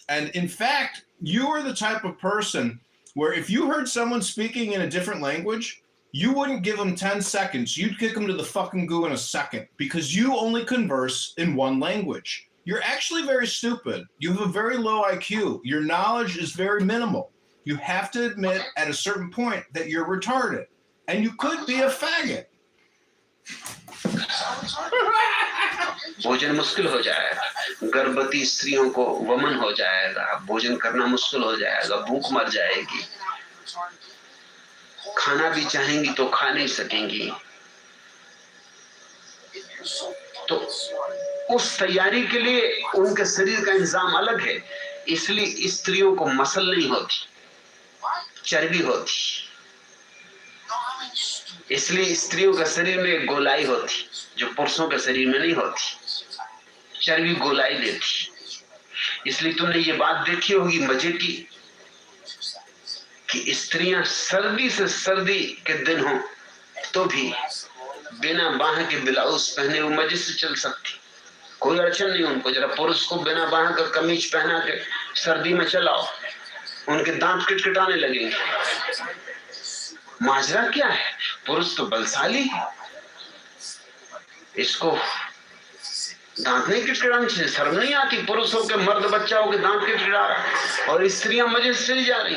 And in fact, you are the type of person where if you heard someone speaking in a different language, you wouldn't give them 10 seconds. You'd kick them to the fucking goo in a second because you only converse in one language. You're actually very stupid. You have a very low IQ. Your knowledge is very minimal. You have to admit at a certain point that you're retarded. And you could be a faggot. भोजन मुश्किल हो जाएगा, गर्भवती स्त्रियों को वमन हो जाएगा, भोजन करना मुश्किल हो जाएगा, भूख मर जाएगी, खाना भी चाहेंगी तो खा नहीं सकेंगी। तो उस तैयारी के लिए उनके शरीर का इंतजाम अलग है, इसलिए स्त्रियों को मसल नहीं होती, चर्बी होती, इसलिए स्त्रियों के शरीर में गोलाई होती जो पुरुषों के शरीर में नहीं होती, चर्बी गोलाई देती। इसलिए तुमने ये बात देखी होगी मजे की कि स्त्रियां सर्दी से सर्दी के दिन हो तो भी बिना बाह के ब्लाउज पहने वो मजे से चल सकती, कोई अड़चन नहीं उनको। जरा पुरुष को बिना बांह का कमीज पहना के सर्दी में चलाओ, उनके दांत किटकिटाने लगेंगे। माजरा क्या है, पुरुष तो बलशाली है, इसको दांत नहीं किटकिटाने चाहिए, शर्म नहीं आती। पुरुष होकर मर्द बच्चा होकर दांत किटकिटा रहा है और स्त्रियां मजे से चली जा रही।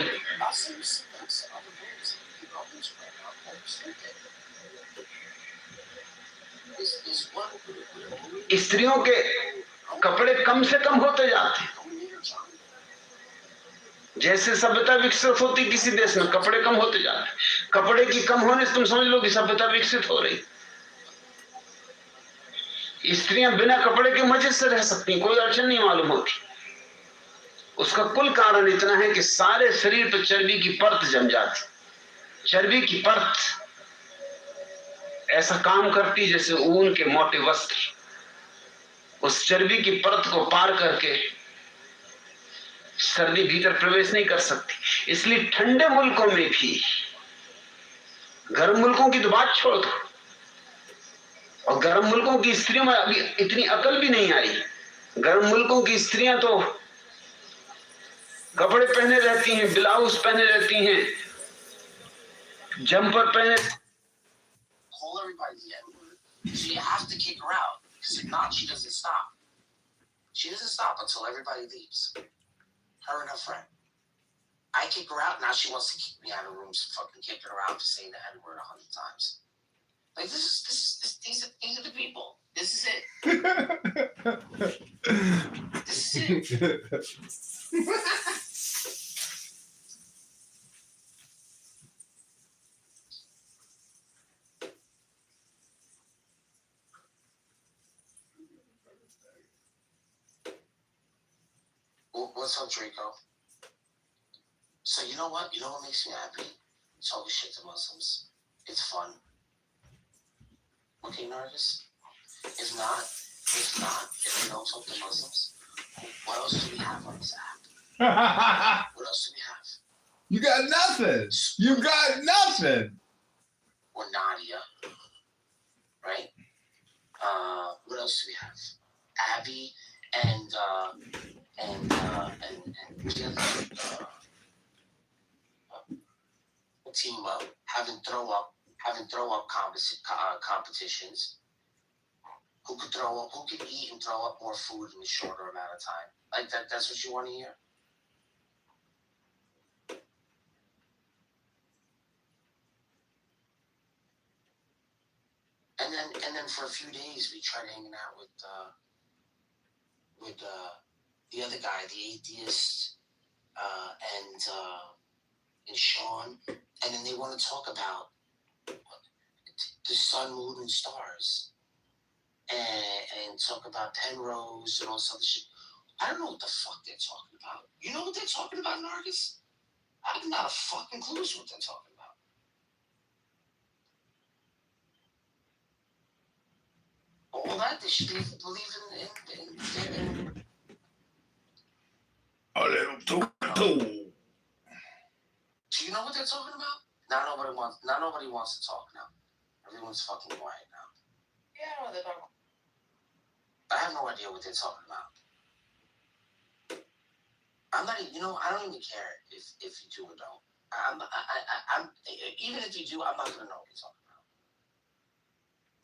स्त्रियों के कपड़े कम से कम होते जाते, जैसे सभ्यता विकसित होती किसी देश में, कपड़े कम होते जाते। कपड़े की कम होने से तुम समझ लो कि सभ्यता विकसित हो रही। स्त्रियां बिना कपड़े के मजे से रह सकती, कोई अड़चन नहीं मालूम होती। उसका कुल कारण इतना है कि सारे शरीर पर चर्बी की परत जम जाती। चर्बी की परत ऐसा काम करती जैसे ऊन के मोटे वस्त्र। उस चर्बी की परत को पार करके सर्दी भीतर प्रवेश नहीं कर सकती। इसलिए ठंडे मुल्कों में भी, गर्म मुल्कों की तो बात छोड़ दो, और गर्म मुल्कों की स्त्रियों में अभी इतनी अकल भी नहीं आई। गर्म मुल्कों की स्त्रियां तो कपड़े पहने रहती हैं, ब्लाउज पहने रहती हैं, जंपर पहने। Call everybody the N-word. So you have to kick her out, because if not, she doesn't stop. She doesn't stop until everybody leaves. Her and her friend. I kick her out, now she wants to kick me out of rooms, fucking kicking her out for saying the N-word 100 times. Like, these are the people. This is it. This is it. What's up, Draco? So you know what? You know what makes me happy? Talking shit to Muslims. It's fun. Okay, Nargis? If we don't talk to Muslims, what else do we have on this app? What else do we have? You got nothing. You got nothing. Or Nadia, right? What else do we have? Abby and team up, having throw up competitions. Who could eat and throw up more food in a shorter amount of time? Like that's what you want to hear? And then for a few days we tried hanging out with the other guy, the atheist, and Sean, and then they want to talk about the sun, moon, and stars, and talk about Penrose and all this other shit. I don't know what the fuck they're talking about. You know what they're talking about, Nargis? I have not a fucking clue what they're talking about. All that, they should believe in A little too. Do you know what they're talking about? Now nobody wants to talk now. Everyone's fucking quiet now. Yeah, I know what they're talking about. I have no idea what they're talking about. I'm not even, I don't even care if you do or don't. I'm even if you do, I'm not gonna know what you're talking about.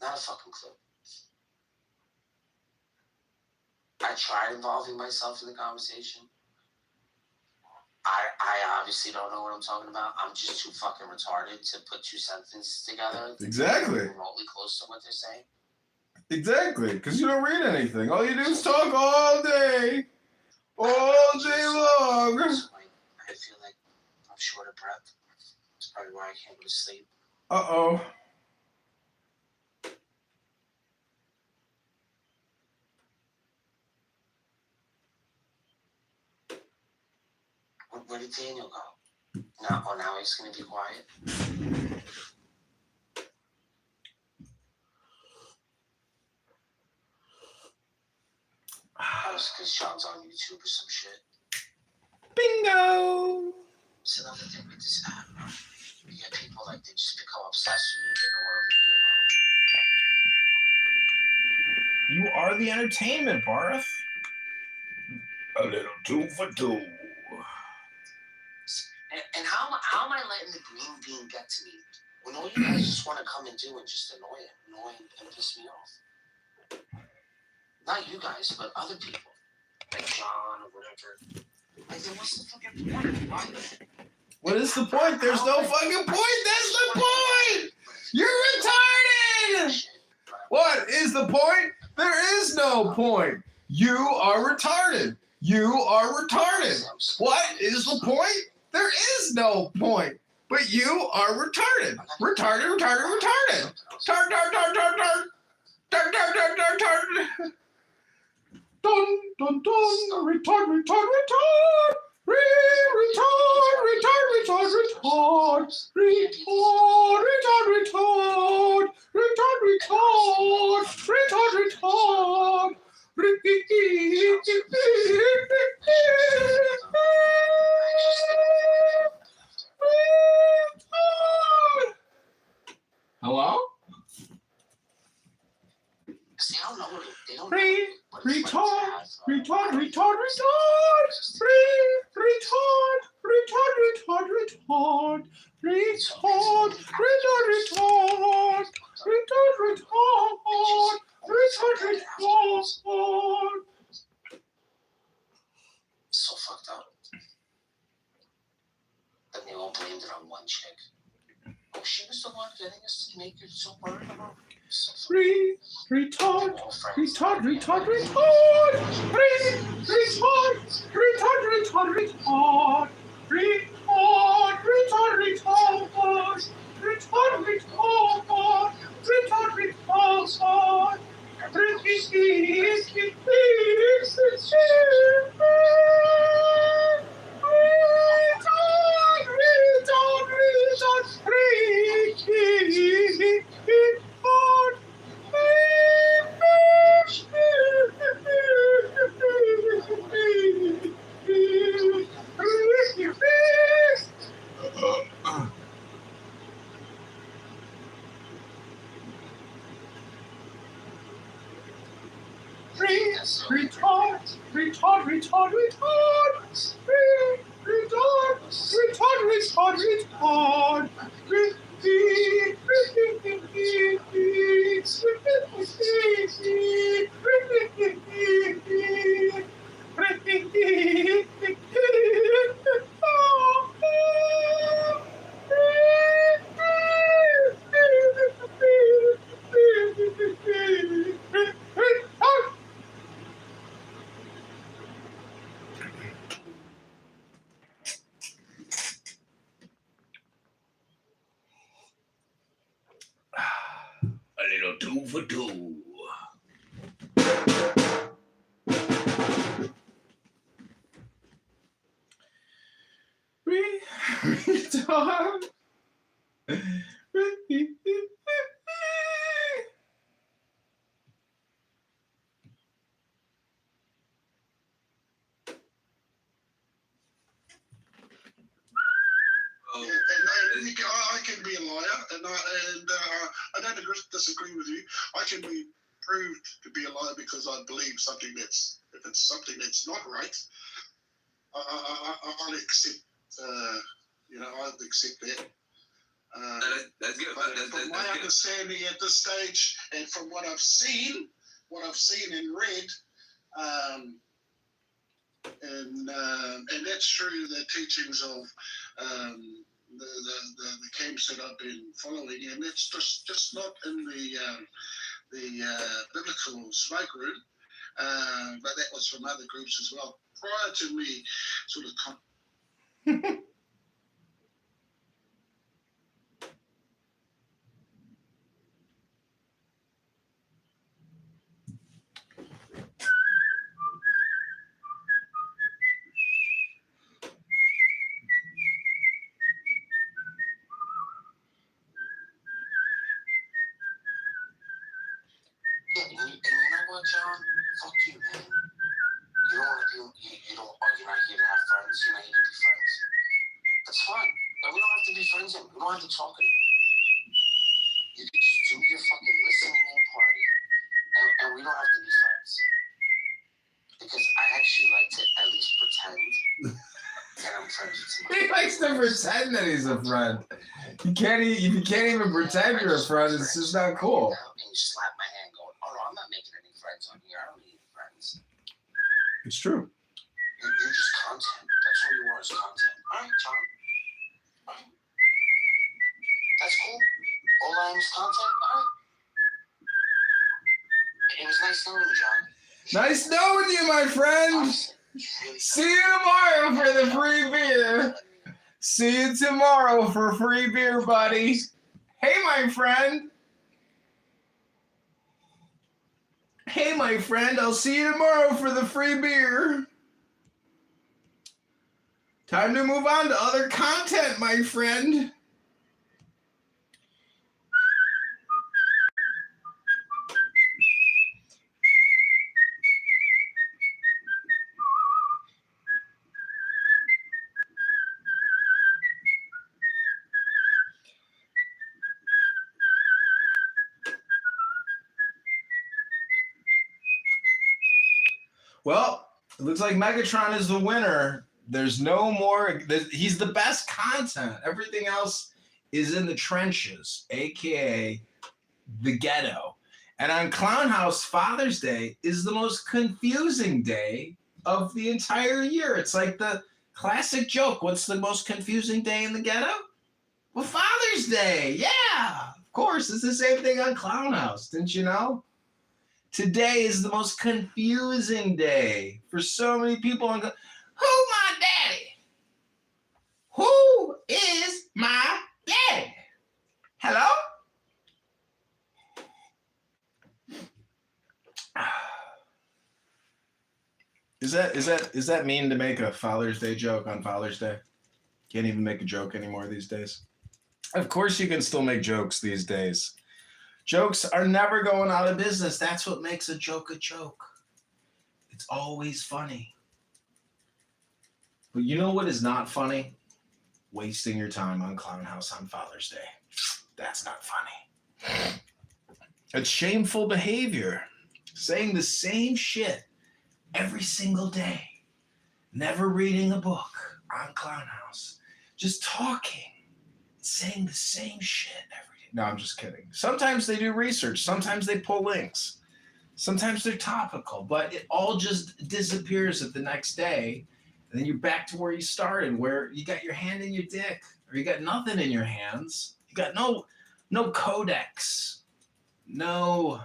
Not a fucking clue. I tried involving myself in the conversation. I obviously don't know what I'm talking about. I'm just too fucking retarded to put two sentences together. Exactly. Remotely close to what they're saying. Exactly, because you don't read anything. All you do is talk all day. All day long. I feel like I'm short of breath. That's probably why I can't go to sleep. Uh-oh. Where did Daniel go? Now he's gonna be quiet. Because Sean's on YouTube or some shit. Bingo! It's another thing with this app. You get people like they just become obsessed with you. They don't want to leave You are the entertainment, Barth. A little 2 for 2. And how am I letting the green bean get to me when all you guys just want to come and do and just annoy and piss me off? Not you guys, but other people, like John or whatever. Like, then what's the fucking point? Why? What is the point? There's no fucking point. That's the point. You're retarded. What is the point? There is no point. You are retarded. You are retarded. What is the point? There is no point. But you are retarded. Retarded, retarded, retarded. Tard, tard, tard, tard, tard. Tard, tard, tard, tard, tard. Dun, dun, dun. Retard, retard, retard. Retard, retard, retard, retard. Retard, retard, retard. Retard, retard. Retard, retard. Hello? See, I don't know. They don't Retard, retard, retard, retard, retard, retard, retard, retard, retard, retard, retard, retard. So fucked up. Then they all blamed it on one chick. Oh, she was the one getting us to make it so worried about. Retard, retard, retard, retard, retard, retard, retard, retard, retard, retard, retard, retard, retard, retard, retard, retard, A little 2 for 2. Retard. And I can be a liar, and I don't disagree with you. I can be proved to be a liar because I believe something if it's something that's not right, I'll accept. I'll accept that. That's good. From my understanding at this stage, and from what I've seen and read, and that's true. The teachings of the camps that I've been following, and it's just not in the biblical smoke room, but that was from other groups as well. Prior to me, sort of. And you know what, John? Fuck you, man. You don't want to do. You're not here to have friends. You're not here to be friends. That's fine. But we don't have to be friends anymore. We don't have to talk anymore. You could just do your fucking listening in party, and we don't have to be friends. Because I actually like to at least pretend that I'm friends with somebody. He likes to pretend that he's a friend. If you can't even pretend you're a friend, it's just not cool. And you slap my hand going, oh no, I'm not making any friends on here. I don't need any friends. It's true. You're just content. That's all you are is content. All right, John. All right. That's cool. All I am is content. All right. It was nice knowing you, John. Nice knowing you, my friend. See you tomorrow for the free beer. See you tomorrow for free beer, buddy. Hey, my friend. Hey, my friend, I'll see you tomorrow for the free beer. Time to move on to other content, my friend. Well, it looks like Megatron is the winner. There's no more. He's the best content. Everything else is in the trenches, a.k.a. the ghetto. And on Clown House, Father's Day is the most confusing day of the entire year. It's like the classic joke. What's the most confusing day in the ghetto? Well, Father's Day. Yeah, of course. It's the same thing on Clown House. Didn't you know? Today is the most confusing day for so many people. Who my daddy? Who is my daddy? Hello? Is that mean to make a Father's Day joke on Father's Day? Can't even make a joke anymore these days. Of course you can still make jokes these days. Jokes are never going out of business. That's what makes a joke a joke. It's always funny. But you know what is not funny? Wasting your time on Clown House on Father's Day. That's not funny. It's shameful behavior. Saying the same shit every single day. Never reading a book on Clown House. Just talking. Saying the same shit every day. No, I'm just kidding. Sometimes they do research. Sometimes they pull links. Sometimes they're topical. But it all just disappears at the next day. And then you're back to where you started, where you got your hand in your dick. Or you got nothing in your hands. You got no codex. No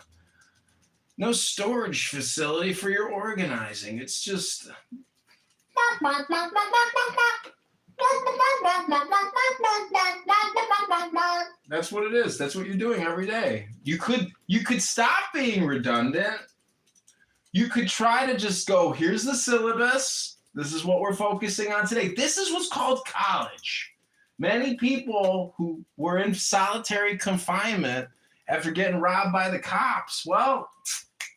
storage facility for your organizing. It's just... That's what it is. That's what you're doing every day. You could stop being redundant. You could try to just go, here's the syllabus. This is what we're focusing on today. This is what's called college. Many people who were in solitary confinement after getting robbed by the cops, well,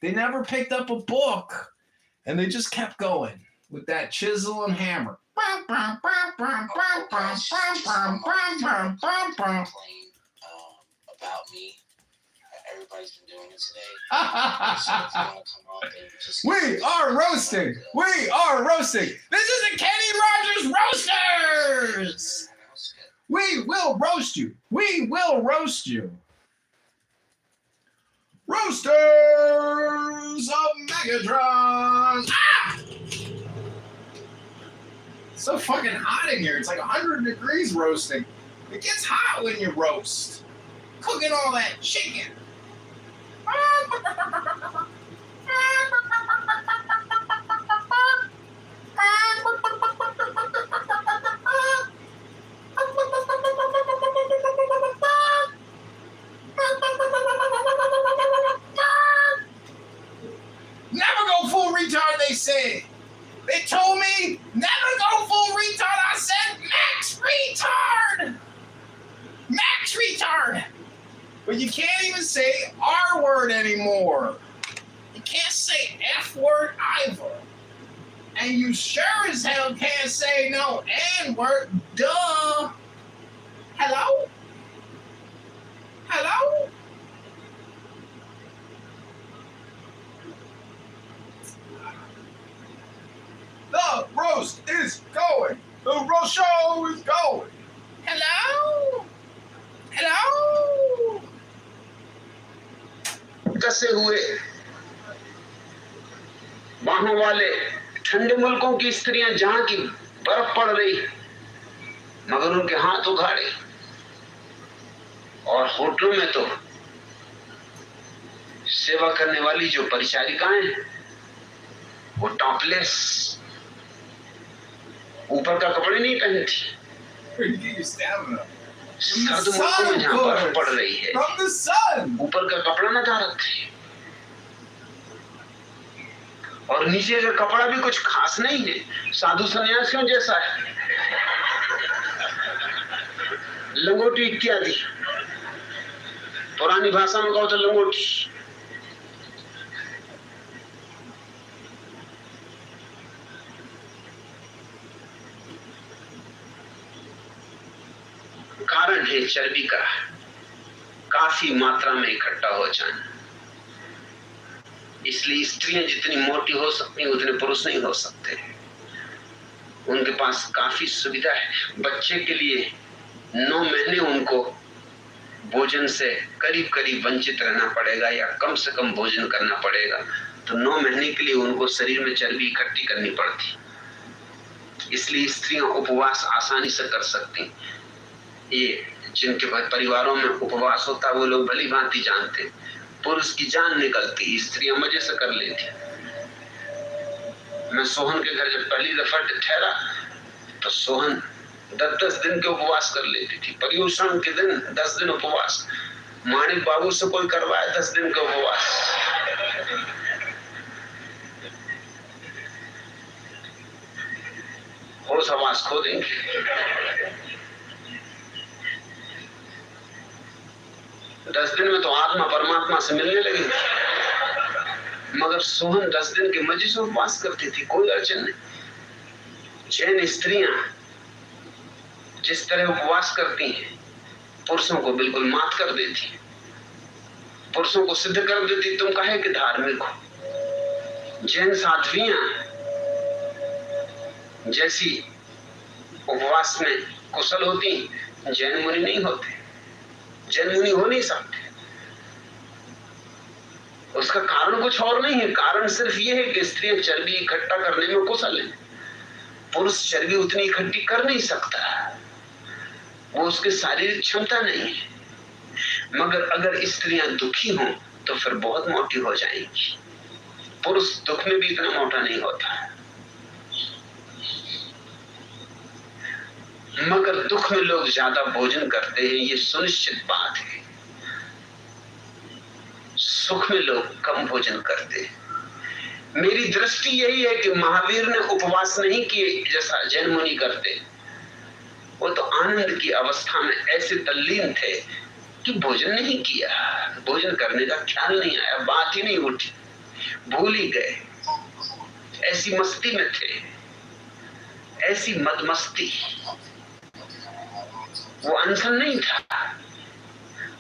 they never picked up a book, and they just kept going with that chisel and hammer. About me. Everybody's been doing it today. So if you want to come up and just We are roasting. We are roasting. This is the Kenny Rogers Roasters. We will roast you. We will roast you. Roasters of Megatron. Ah! It's so fucking hot in here. It's like 100 degrees roasting. It gets hot when you roast. Cooking all that chicken. Never go full retard, they said. They told me never go full retard. I said max retard. Max retard. But you can't even say R word anymore. You can't say F word either. And you sure as hell can't say no N word. Duh. Hello? Hello? roast is going. The roast show is going. Hello? Hello? कसे हुए बाहों वाले ठंडे मुल्कों की स्त्रियां जहां की बर्फ पड़ रही मगर उनके हाथ उघाड़े और होटलों में तो सेवा करने वाली जो परिचारिकाएं वो टॉपलेस ऊपर का कपड़े नहीं पहनती सर्द मुल्कों में जहां बर्फ पड़ रही है ऊपर का कपड़ा न रखे और नीचे का कपड़ा भी कुछ खास नहीं है साधु सन्यासियों जैसा है लंगोटी इत्यादि पुरानी भाषा में कहो तो लंगोटी कारण है चर्बी का काफी मात्रा में इकट्ठा हो जाना इसलिए स्त्रियां जितनी मोटी हो सकती हैं उतने पुरुष नहीं हो सकते उनके पास काफी सुविधा है बच्चे के लिए 9 महीने उनको भोजन से करीब करीब वंचित रहना पड़ेगा या कम से कम भोजन करना पड़ेगा तो 9 महीने के लिए उनको शरीर में चर्बी इकट्ठी करनी पड़ती इसलिए स्त्रियां उपवास आसानी से कर सकती ये जिनके परिवारों में उपवास होता है वो लोग भली भांति जानते पुरुष की जान निकलती स्त्रियां मजे से कर लेती मैं सोहन के घर जब पहली दफा ठहरा तो सोहन 10 दिन के उपवास कर लेती थी पर्यूषण के दिन 10 दिन उपवास माणिक बाबू से कोई करवाए 10 दिन का उपवास होश आवाज खो देंगे 10 दिन में तो आत्मा परमात्मा से मिलने लगी मगर सोहन 10 दिन के मजे से उपवास करती थी कोई अड़चन नहीं जैन स्त्रियां जिस तरह उपवास करती हैं पुरुषों को बिल्कुल मात कर देती पुरुषों को सिद्ध कर देती तुम काहे कि धार्मिक हो जैन साध्वियां जैसी उपवास में कुशल होती जैन मुनि नहीं होते जैन मुनि हो नहीं सकते उसका कारण कुछ और नहीं है कारण सिर्फ ये है कि स्त्रियां चर्बी इकट्ठा करने में कुशल है पुरुष चर्बी उतनी इकट्ठी कर नहीं सकता वो उसकी शारीरिक क्षमता नहीं है मगर अगर स्त्रियां दुखी हों तो फिर बहुत मोटी हो जाएंगी पुरुष दुख में भी इतना मोटा नहीं होता मगर दुख में लोग ज्यादा भोजन करते हैं ये सुनिश्चित बात है सुख में लोग कम भोजन करते हैं मेरी दृष्टि यही है कि महावीर ने उपवास नहीं किए जैसा जैन मुनि करते वो तो आनंद की अवस्था में ऐसे तल्लीन थे कि भोजन नहीं किया भोजन करने का ख्याल नहीं आया बात ही नहीं उठी भूल ही गए ऐसी मस्ती में थे ऐसी मदमस्ती वो अनशन नहीं था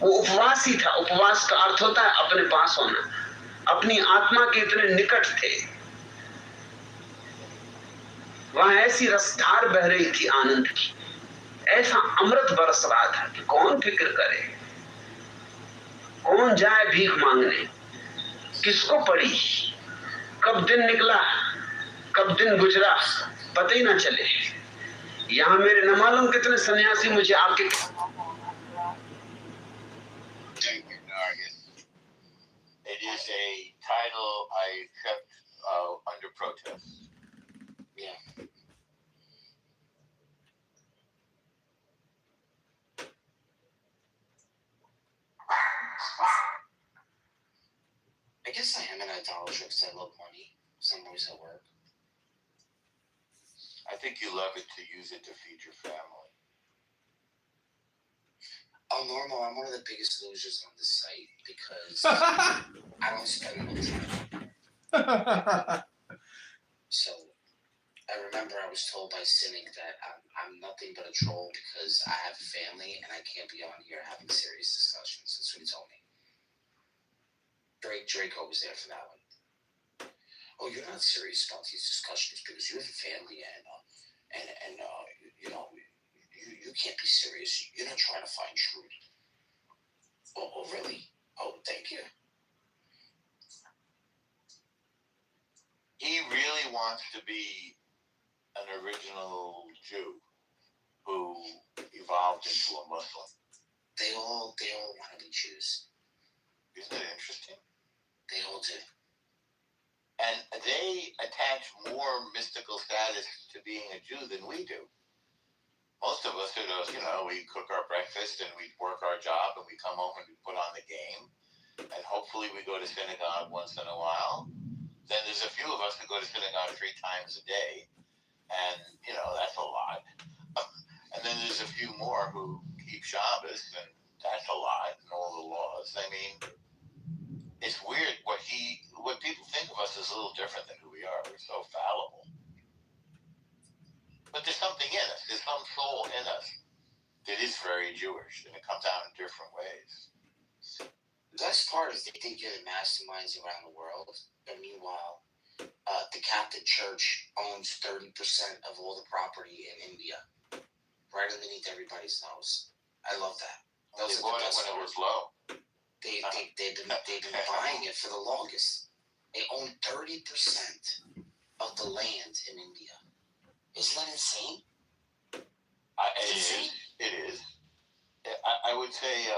वो उपवास ही था उपवास का अर्थ होता है अपने पास होना अपनी आत्मा के इतने निकट थे वहां ऐसी रसधार बह रही थी आनंद की ऐसा अमृत बरस रहा था कि कौन फिक्र करे कौन जाए भीख मांगने किसको पड़ी कब दिन निकला कब दिन गुजरा पता ही ना चले यहाँ मेरे न मालूम कितने सन्यासी मुझे आके It is a title I accept under protest. Yeah. I guess I am an idolater because I love money. Some ways at work. I think you love it to use it to feed your family. Oh, normal. I'm one of the biggest losers on this site because I don't spend enough time. So, I remember I was told by Cynic that I'm nothing but a troll because I have a family and I can't be on here having serious discussions. That's what he told me. Draco was there for that one. Oh, you're not serious about these discussions because you have a family and can't be serious. You're not trying to find truth. Oh, really? Oh, thank you. He really wants to be an original Jew who evolved into a Muslim. They all want to be Jews. Isn't it interesting? They all do. And they attach more mystical status to being a Jew than we do. Most of us are those, we cook our breakfast and we work our job and we come home and we put on the game. And hopefully we go to synagogue once in a while. Then there's a few of us who go to synagogue 3 times a day. And, that's a lot. And then there's a few more who keep Shabbos, and that's a lot, and all the laws. I mean, it's weird. What people think of us is a little different than who we are. We're so fallible. But there's something in us. There's some soul in us that is very Jewish, and it comes out in different ways. The best part is they think you're the masterminds around the world, and meanwhile, the Catholic Church owns 30% of all the property in India, right underneath everybody's nose. I love that. They bought it when it was low. They've been buying it for the longest. They own 30% of the land in India. Isn't that insane? It is. I would say,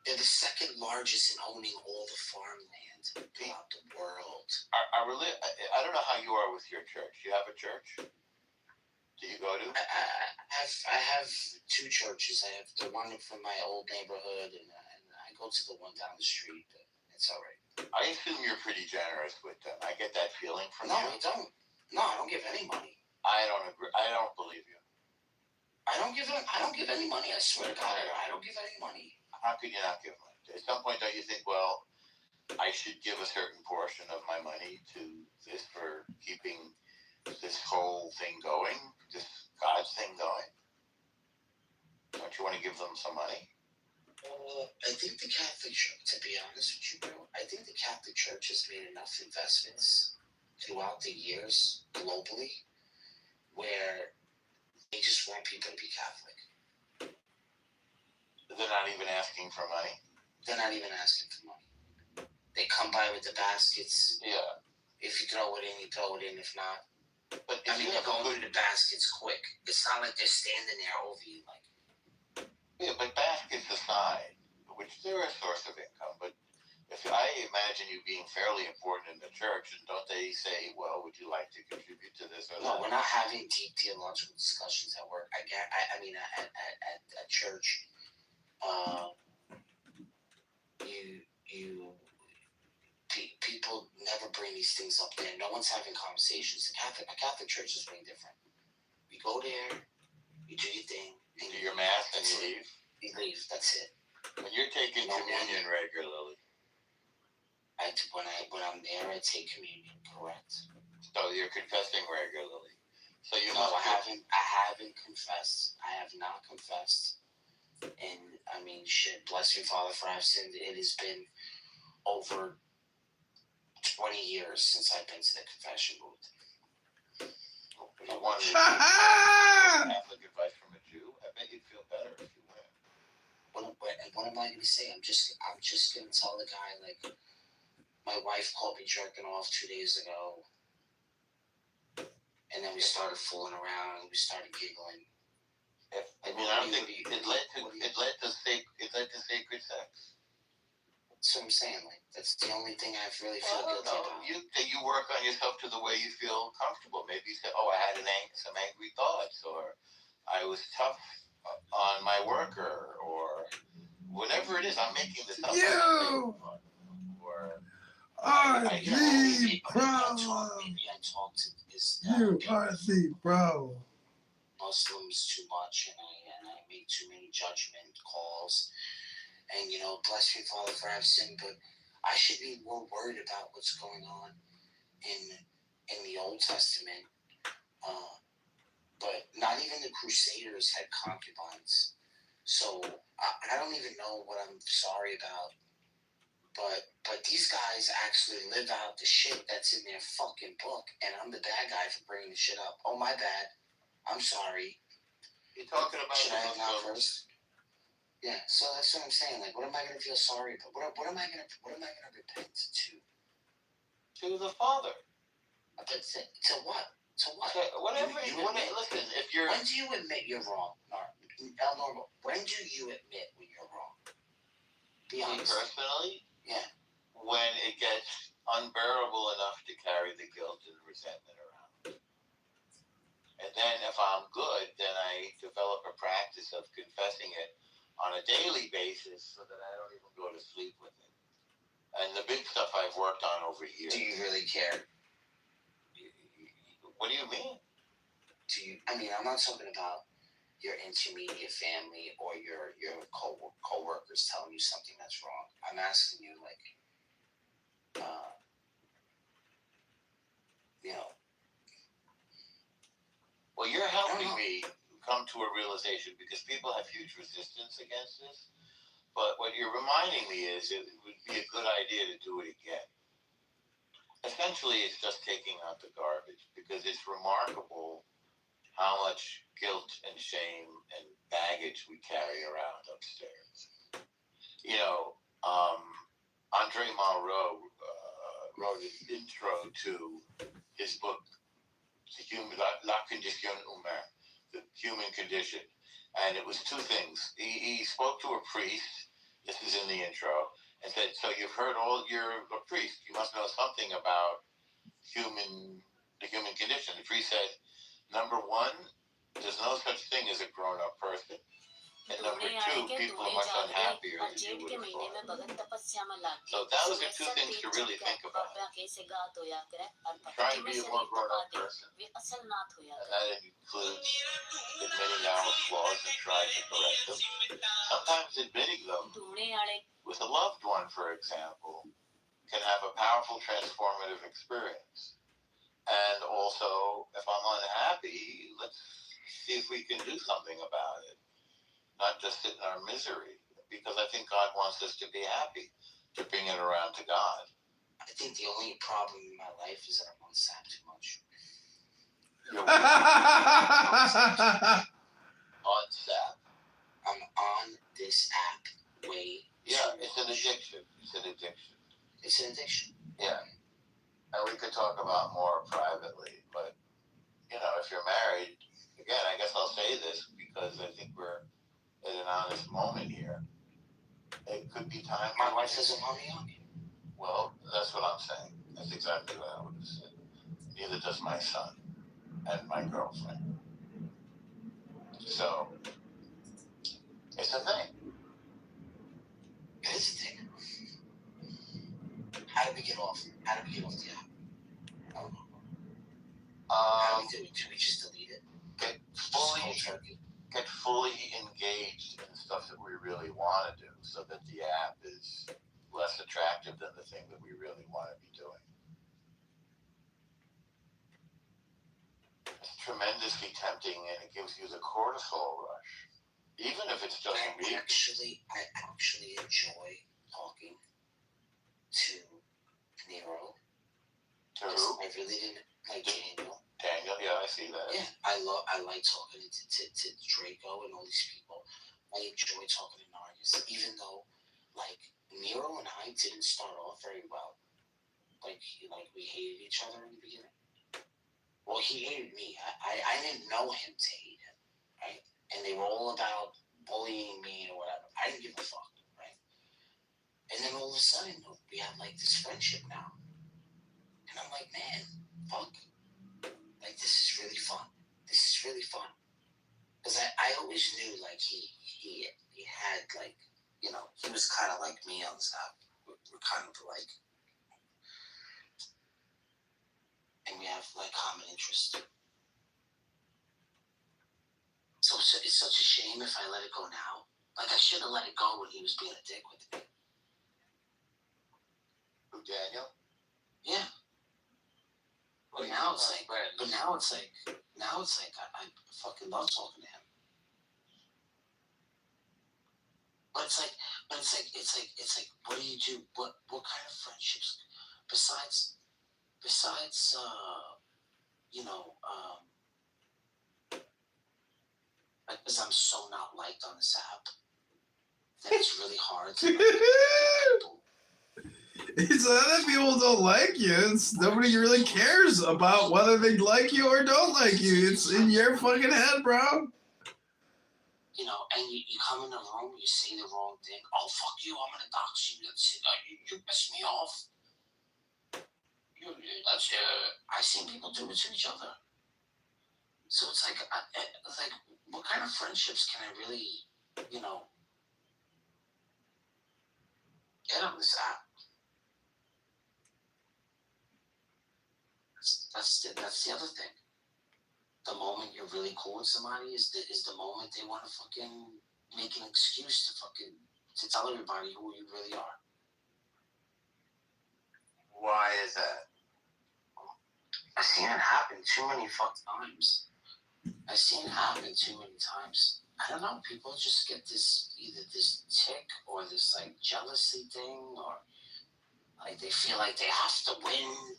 they're the second largest in owning all the farmland throughout the world. I don't know how you are with your church. You have a church? Do you go to? I have 2 churches. I have the one from my old neighborhood, and I go to the one down the street. But it's all right. I assume you're pretty generous with them. I get that feeling from you. No, I don't. No, I don't give any money. I don't agree. I don't believe you. I don't give any money. I swear to God, I don't give any money. How could you not give money? At some point, don't you think, well, I should give a certain portion of my money to this for keeping this whole thing going, this God's thing going? Don't you want to give them some money? I think the Catholic Church, to be honest with you, bro, I think the Catholic Church has made enough investments throughout the years globally where they just want people to be Catholic. They're not even asking for money? They're not even asking for money. They come by with the baskets. Yeah. If you throw it in, you throw it in. If not, but they're going through the baskets quick. It's not like they're standing there over you. Yeah, but baskets aside, which they're a source of income, but if I imagine you being fairly important in the church, and don't they say, well, would you like to contribute to this or that? No, we're not having deep theological discussions at work. I mean, at church, people never bring these things up there. No one's having conversations. A Catholic church is way different. You go there, you do your thing. You do your mass and you leave? You leave, that's it. When you're taking communion regularly? When I'm there, I take communion, correct. So you're confessing regularly. So you I haven't confessed. I have not confessed. And I mean, shit, bless you, Father, for I've sinned. It has been over 20 years since I've been to the confession booth. You want Catholic advice from a Jew? I bet you'd feel better if you went. What am I going to say? I'm just going to tell the guy, like, my wife called me jerking off 2 days ago. And then we started fooling around and we started giggling. I'm thinking it led to sacred sex. That's what I'm saying. Like, that's the only thing I really feel guilty about. You work on yourself to the way you feel comfortable. Maybe you say, "Oh, I had some angry thoughts," or "I was tough on my worker," or whatever it is. I'm making this up. Or maybe I talk to this You are the bro. Muslims too much, and I make too many judgment calls. And bless you, Father, for I've sinned, but I should be more worried about what's going on in the Old Testament. But not even the Crusaders had concubines, so I don't even know what I'm sorry about. But these guys actually live out the shit that's in their fucking book, and I'm the bad guy for bringing the shit up. Oh, my bad. I'm sorry. You're talking about Should I have gone the first? Yeah, so that's what I'm saying. Like, what am I gonna feel sorry about? What am I gonna repent to? To the Father. But to what? To what? Whatever. Listen, if you're. When do you admit you're wrong, Normal? When do you admit when you're wrong? Be honest. Personally? Yeah. When it gets unbearable enough to carry the guilt and resentment around. And then if I'm good, then I develop a practice of confessing it on a daily basis so that I don't even go to sleep with it. And the big stuff I've worked on over years. Do you really care? What do you mean? I mean, I'm not talking about your intermediate family or your co-workers telling you something that's wrong. I'm asking you, like, you know. Well, you're helping me come to a realization because people have huge resistance against this. But what you're reminding me is it would be a good idea to do it again. Essentially, it's just taking out the garbage because it's remarkable how much guilt and shame and baggage we carry around upstairs. You know, Andre Malraux wrote an intro to his book, La Condition Humaine, the human condition. And it was two things. He spoke to a priest, this is in the intro, and said, so you've heard you're a priest, you must know something about the human condition. The priest said, number one, there's no such thing as a grown-up person. And number two, people are much unhappier than you would have thought. So those are two things to really think about. Try and be a more grown-up person. And that includes admitting our flaws and trying to correct them. Sometimes admitting them with a loved one, for example, can have a powerful transformative experience. And also, if I'm unhappy, let's see if we can do something about it. Not just sit in our misery, because I think God wants us to be happy, to bring it around to God. I think the only problem in my life is that I'm on SAP too much. On SAP? I'm on this app way too much. It's an addiction. It's an addiction. It's an addiction. Yeah. And we could talk about more privately, but, you know, if you're married, again, I guess I'll say this because I think we're at an honest moment here. It could be time. My wife doesn't want me on it. Well, that's what I'm saying. That's exactly what I would have said. Neither does my son and my girlfriend. So, it's a thing. It is a thing. How do we get off? How do we get off the app? I don't know. How do we do it? Do we just delete it? Get fully engaged in stuff that we really want to do so that the app is less attractive than the thing that we really want to be doing. It's tremendously tempting and it gives you the cortisol rush. Even if it's just I actually enjoy talking to Nero. To who? I really didn't like Daniel. Daniel, yeah, I see that. Yeah, I like talking to Draco and all these people. I enjoy talking to Nargis, even though, like, Nero and I didn't start off very well. Like we hated each other in the beginning. Well, he hated me. I didn't know him to hate him, right? And they were all about bullying me or whatever. I didn't give a fuck, right? And then all of a sudden, we have, like, this friendship now. And I'm like, man, fuck. Like, this is really fun. This is really fun. Because I always knew, like, he had, like, you know, he was kind of like me on this app. We're kind of like, and we have, like, common interests. So it's such a shame if I let it go now. Like, I should have let it go when he was being a dick with me. Who, Daniel? Yeah. But now it's like, I fucking love talking to him. But it's like, what do you do? What kind of friendships, besides, you know, like Because I'm so not liked on this app that it's really hard to people. It's not that people don't like you. It's nobody really cares about whether they like you or don't like you. It's in your fucking head, bro. You know, and you come in the room, you say the wrong thing. Oh, fuck you, I'm gonna dox you. You piss me off. I've seen people do it to each other. So it's like, what kind of friendships can I really, you know, get on this app? That's the other thing. The moment you're really cool with somebody is the moment they want to fucking make an excuse to tell everybody who you really are. Why is that? I've seen it happen too many times. I don't know. People just get either this tick or this like jealousy thing, or like they feel like they have to win,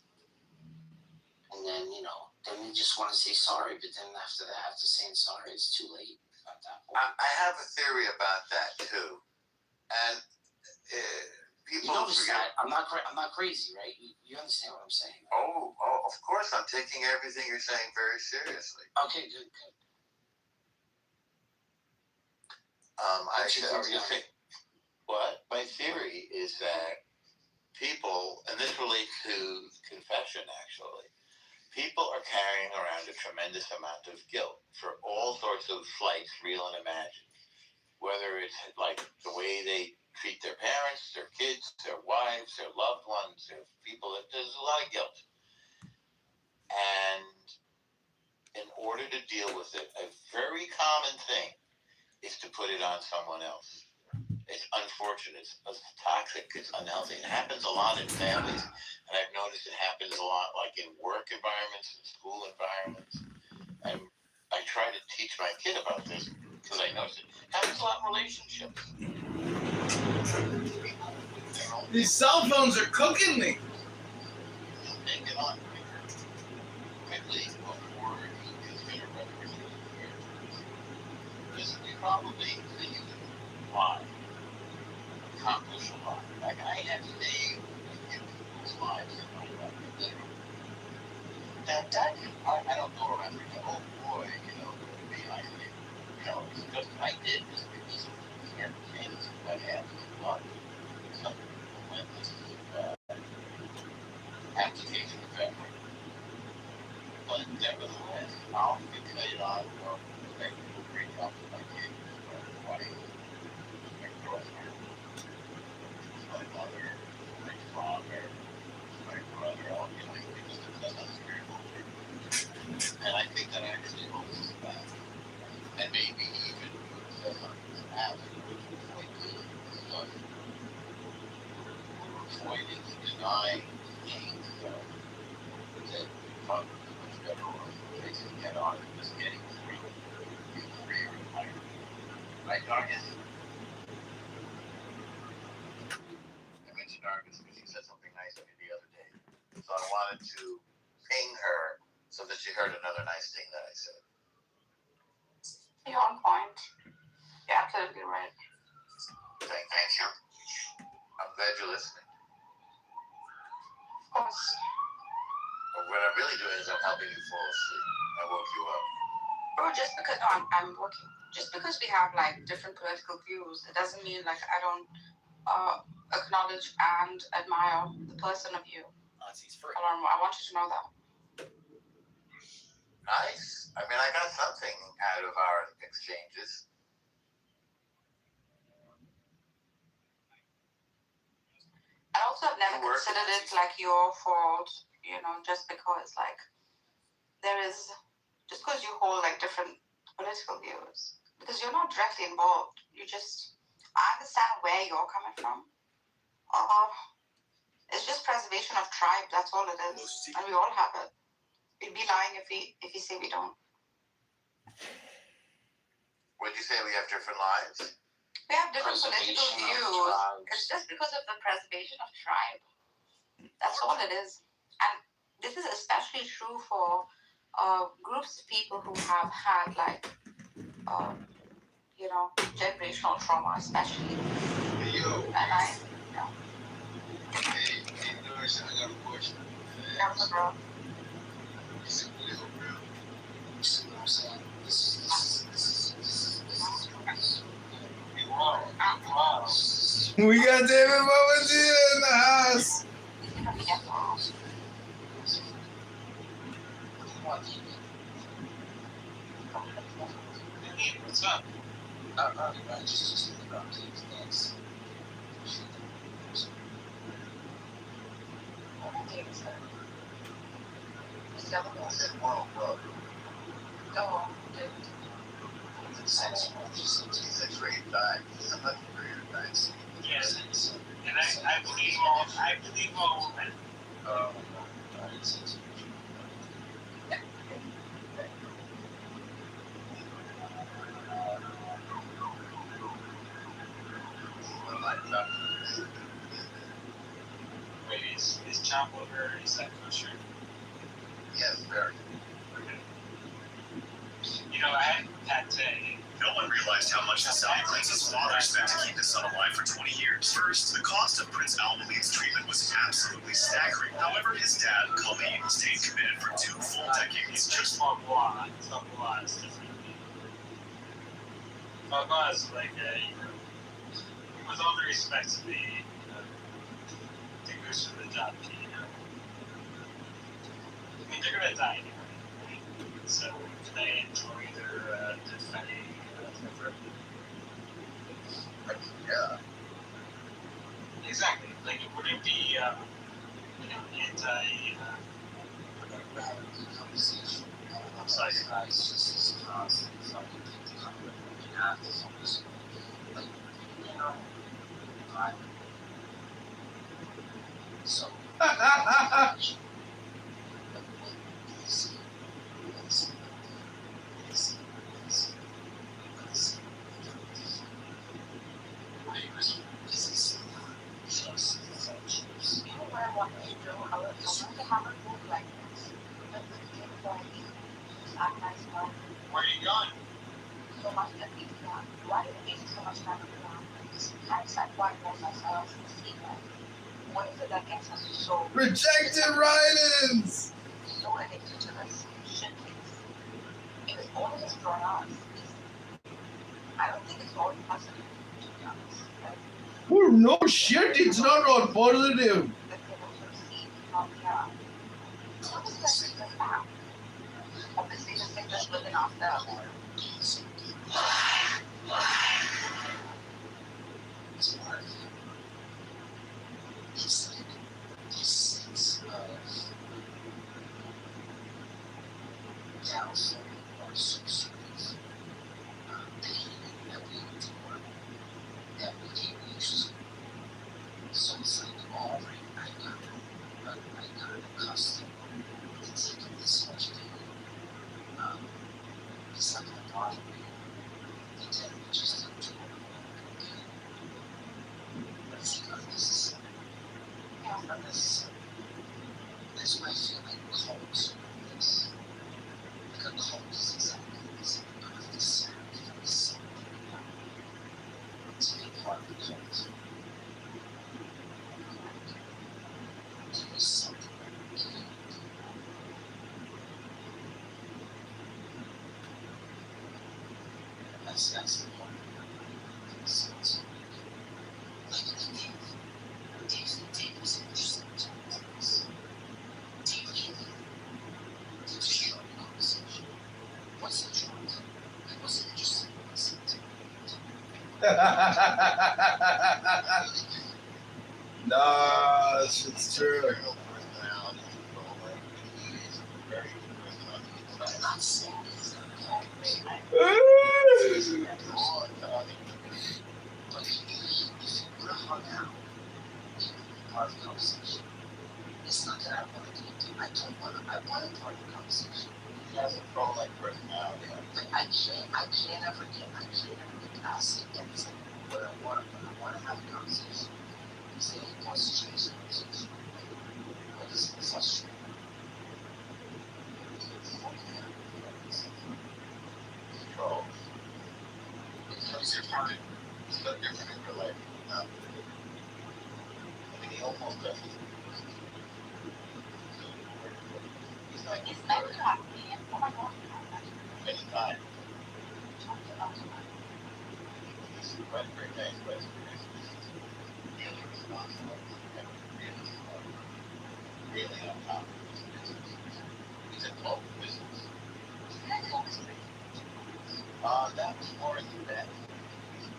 and then then they just want to say sorry. But then after saying sorry, it's too late at that point. I have a theory about that too, and people forget. I'm not crazy, right? You understand what I'm saying? Oh, of course, I'm taking everything you're saying very seriously. Okay, good. My theory is that people, and this relates to confession actually, people are carrying around a tremendous amount of guilt for all sorts of slights, real and imagined. Whether it's like the way they treat their parents, their kids, their wives, their loved ones, their people, there's a lot of guilt. And in order to deal with it, a very common thing is to put it on someone else. It's unfortunate, it's toxic, it's unhealthy. It happens a lot in families, and I've noticed it happens a lot like in work environments and school environments. And I try to teach my kid about this because I notice it happens a lot in relationships. These cell phones are cooking me. Take it on quickly before you consider whether it's fair. Because we probably think a lot, accomplish a lot. Like I have saved people's lives in my life. That I don't go around thinking, oh boy, maybe I did. It's just I did this because of the circumstances that I had in life. Some people went this application of effort. But nevertheless, I'll fixate on make people bring up my kids, my wife, my girlfriend, my mother, my father, my brother, all because that's not spiritual. And I think that actually holds us back. And maybe even says on this app, which was like stuff, avoiding and denying things that probably much better off facing head on and just getting through being free or retired. Right, Dargis? I mentioned Dargis because she said something nice to me the other day. So I wanted to ping her so that she heard another nice thing that I said. You're on point. You're absolutely right. Thank you. I'm glad you're listening. Of course. But what I'm really doing is I'm helping you fall asleep. I woke you up. Bro, just because I'm working. Just because we have like different political views, it doesn't mean like I don't acknowledge and admire the person of you. I want you to know that. Nice. I mean, I got something out of our exchanges. I also have never considered it like your fault, just because like just because you hold like different political views, because you're not directly involved. I understand where you're coming from. It's just preservation of tribe, that's all it is. And we all have it. We'd be lying if we say we don't. Would you say we have different lives? We have different political views. It's just because of the preservation of tribe. That's all it is. And this is especially true for groups of people who have had like generational trauma, especially. Hey, yo. And I, Hey, Doris, I got a question. never bro. Is it real, bro? You see what I'm saying? This is Wow. We got David Bowendia in the house. Hey, what's up? I just think about these things. I said, wow, bro. He's a great guy. He's a much greater guy. Yes. And I believe all women. Wait, is chopped liver, is that kosher? Yes, very. You know, I had pate. No one realized how much the Saudi prince's father spent to keep his son alive for 20 years. First, the cost of Prince Al-Walid's treatment was absolutely staggering. However, his dad, Khalid, stayed committed for 2 full decades. Just Fagua is different. Fagua is like with all the respect to the goose of the job, I mean, they're gonna die anyway, right? So they enjoy their fighting. Yeah. Exactly. Like, would it be, anti, So, where are you going? So much that we want. Why do we waste so much time around? I just like why more myself and see that. What is it that gets us so Rejected write-ins. so addicted to this shit things? Because all of this for us is, I don't think it's all positive, to be honest. Like, Oh no shit, it's not all positive. that they also see from it's almost like it's a fact. Obviously, the sickness within ourselves. it's like this sense of downfall or some sort of pain that we endure that we get used to. So it's like already I got accustomed to taking this much pain. It's not gonna bother me. The dead will just endure pain. But it's not necessary. Not necessary. That's why I feel like cults are this. Like a cult is exactly this. You don't have to sacrifice something to be part of the cult. To be something that you can't do. That's the point. It's like Dave was interested in this. Dave came in to destroy the conversation. What's the truth? He wasn't interested in listening to No, it's true. I'm not saying he's not but if you would have hung out, he would be part of the conversation. It's not that I want to get I want part of the conversation. He has a pro-like personality. But I can't ever get past it. That's like what I want to have a conversation. Because he wants to change the conversation. But it's frustrating. That was more than that.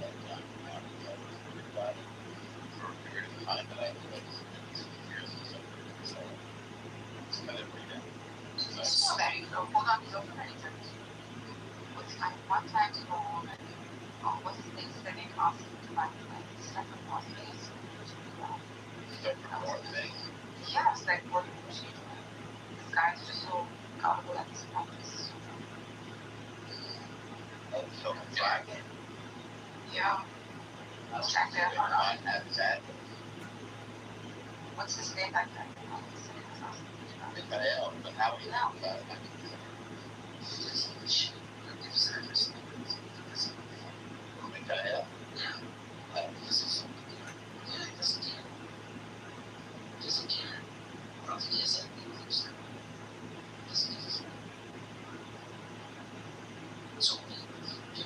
That was everybody for a period of time that I lived years or so. So it's been every day. So there you go. Hold on, don't forget it. What's like one time to go home and what's the things that they cost to buy like separate more things? Separate more things. Yeah, it's like what she doing. This guy's just so gullible at this point. Oh, so dragon. Yeah. Check that Not out. that. What's his name back there? Michael, but how do you know about it? Michael.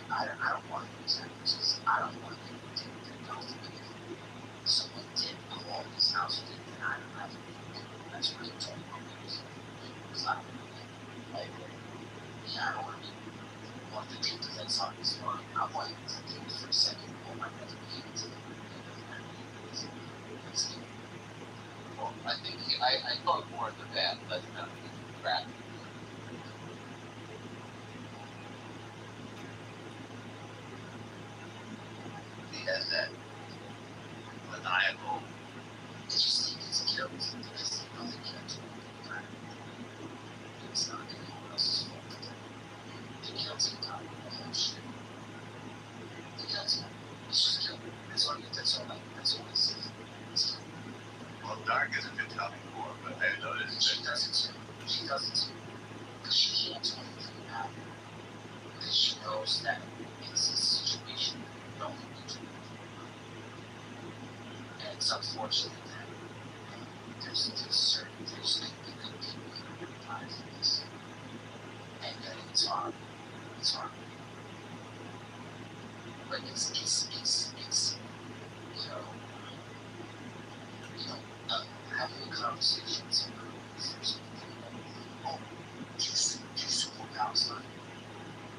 I don't want to use that because I don't want to take the health of it. Someone did call his house and I don't have to. That's what I'm talking about. Because I don't know. Yeah, I don't want to be one of the people that's on his mind. I want him to think for a second. Oh, my God, Well, I think I thought more of the bad, less than the crap. He has that maniacal. Did you see his guilt? Because he really can't do anything. It's not anyone else's fault. The guilty guy, the whole shit. The guilty. It's just guilt. That's all I see. It's guilt. Well, Dark isn't been telling before, but I noticed She doesn't too. She doesn't too. Because she can't do anything about it. Because she knows that it's a situation that no one can do anything about. And it's unfortunate that there's good people that are alive for this. And that it's hard. It's hard. But it's having conversations oh, do you support Palestine?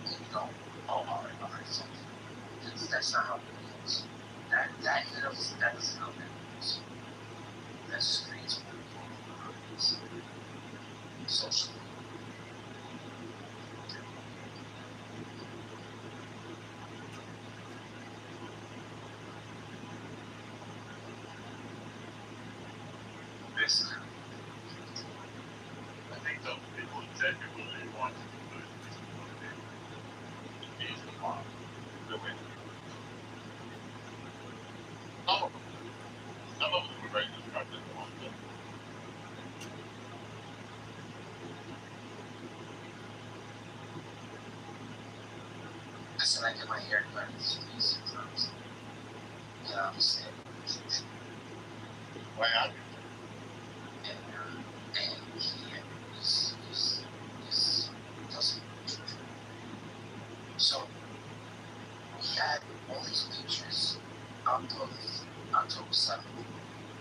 And you go, oh, all right, something. That's not how it goes. That doesn't how that goes. That just creates more socially. this. I think those people genuinely want to do it. Is the harm. The way. Some of them were very destructive. I said I get my hair cut. Yeah, I'm saying. Why not? And he doesn't. So we had all these pictures up of October 7th.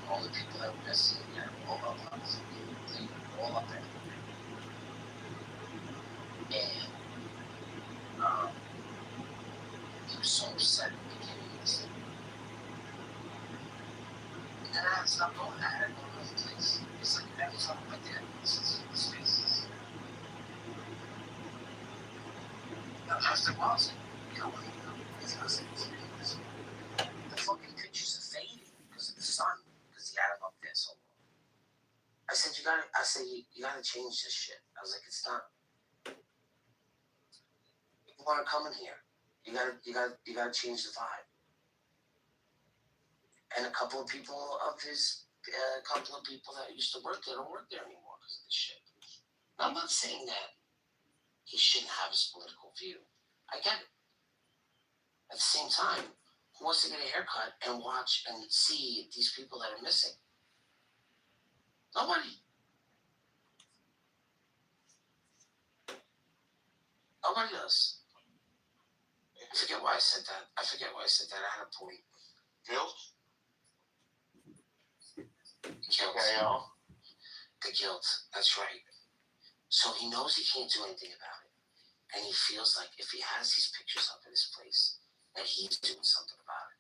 All the people that were missing, all up on the thing, all up there. And he was so upset at the beginning of this thing. And then I had to stop going. I had to go to another place. It's like every time I went there, this is spaces. Now, after a while, it's the fucking pictures are fading because of the sun, because he had him up there so long. I said, you gotta change this shit. I was like, it's not. People aren't coming here. You gotta change the vibe. And a couple of people that used to work there don't work there anymore because of this shit. Now, I'm not saying that he shouldn't have his political view. I get it. At the same time, who wants to get a haircut and watch and see these people that are missing? Nobody. Nobody does. I forget why I said that. I had a point. Guilt? Guilt. The guilt. That's right. So he knows he can't do anything about it. And he feels like if he has these pictures up in his place, that he's doing something about it.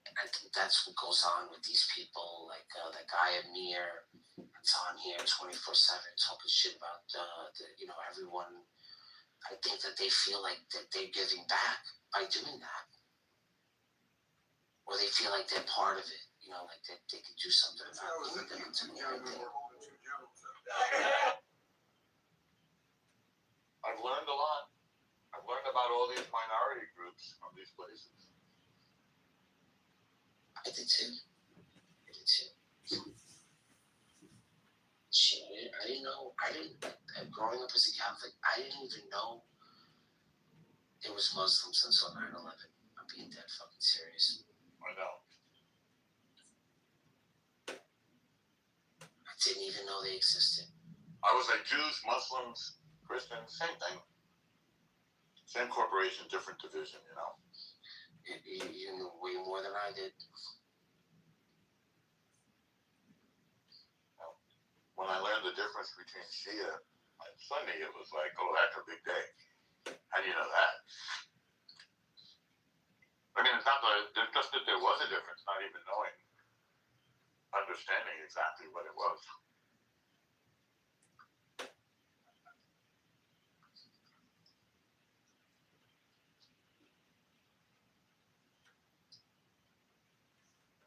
And I think that's what goes on with these people, like that guy Amir, that's on here 24/7 talking shit about everyone. I think that they feel like that they're giving back by doing that, or they feel like they're part of it. Like that they can do something about it. They're not doing anything. I've learned a lot. I've learned about all these minority groups from these places. I did too. Shit, I didn't know. Growing up as a Catholic, I didn't even know it was Muslims until 9/11. I'm being dead fucking serious. I know. I didn't even know they existed. I was like Jews, Muslims, Christians, same thing. Same corporation, different division, You knew way more than I did. When I learned the difference between Shia and Sunni, it was like, oh, that's a big day. How do you know that? I mean, it's not just that there was a difference, not even knowing, understanding exactly what it was.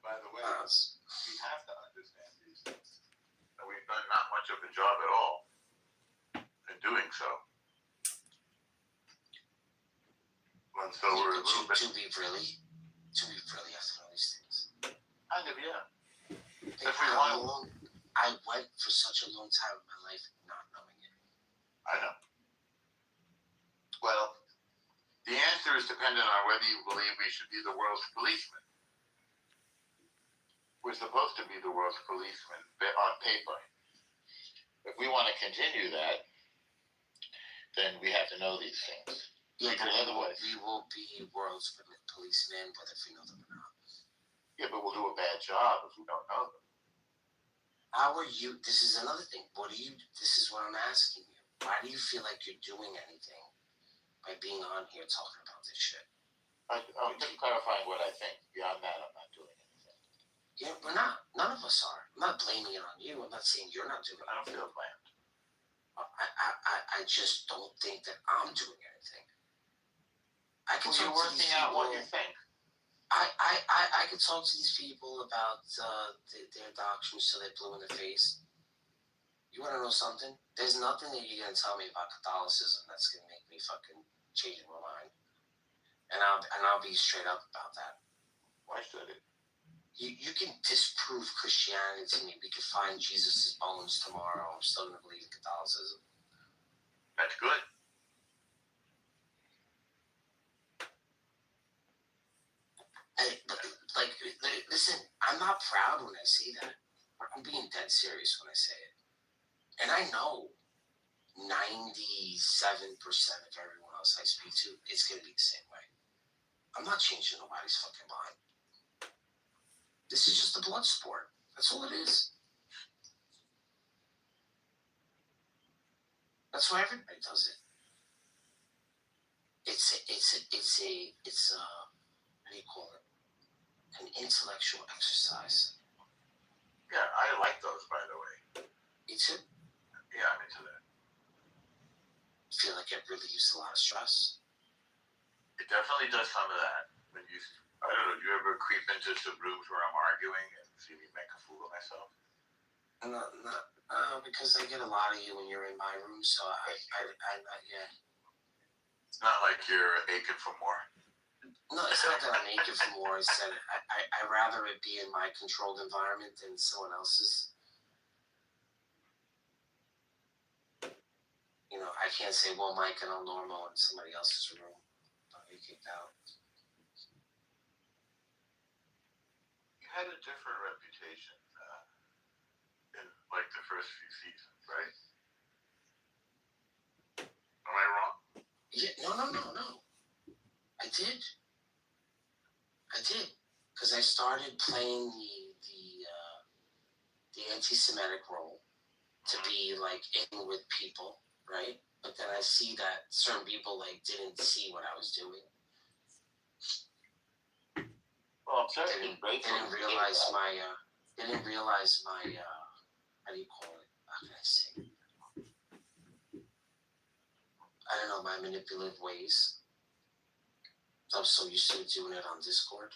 By the way, we have to understand these things. And we've done not much of a job at all in doing so. And so we're a little bit... To be really have to know these things. Kind of, yeah. I went for such a long time in my life not knowing it. I know. Well, the answer is dependent on whether you believe we should be the world's policemen. We're supposed to be the world's policemen on paper. If we want to continue that, then we have to know these things. Yeah, because otherwise... We will be world's policemen, whether we know them or not. Yeah, but we'll do a bad job if we don't know them. How are you? This is another thing. This is what I'm asking you. Why do you feel like you're doing anything by being on here talking about this shit? I'm just clarifying what I think. Beyond that, I'm not doing anything. Yeah, we're not. None of us are. I'm not blaming it on you. I'm not saying you're not doing it. I don't feel blamed. I just don't think that I'm doing anything. You're working out what you think. I could talk to these people about their doctrines till they're blue in the face. You want to know something? There's nothing that you're going to tell me about Catholicism that's going to make me fucking change my mind. And I'll be straight up about that. Why should it? You can disprove Christianity to me. We can find Jesus' bones tomorrow. I'm still going to believe in Catholicism. That's good. Listen, I'm not proud when I say that. I'm being dead serious when I say it. And I know 97% of everyone else I speak to, it's going to be the same way. I'm not changing nobody's fucking mind. This is just a blood sport. That's all it is. That's why everybody does it. It's what do you call it? An intellectual exercise. Yeah, I like those, by the way. Me too. Yeah, I'm into that. I feel like I've really used a lot of stress. It definitely does some of that. When I don't know, do you ever creep into some rooms where I'm arguing and see me make a fool of myself? Not because I get a lot of you when you're in my room, so yeah. It's not like you're aching for more. No, it's not that I'm aching for more. It's that I'd rather it be in my controlled environment than someone else's. I can't say, well, Mike and I'm normal in somebody else's room. I'll be kicked out. You had a different reputation in like the first few seasons, right? Am I wrong? Yeah, no. I did. Because I started playing the anti-Semitic role to be like in with people, right? But then I see that certain people like didn't see what I was doing. Well, I'm certainly grateful. Didn't realize my how do you call it? How can I say? I don't know, my manipulative ways. I'm so used to doing it on Discord.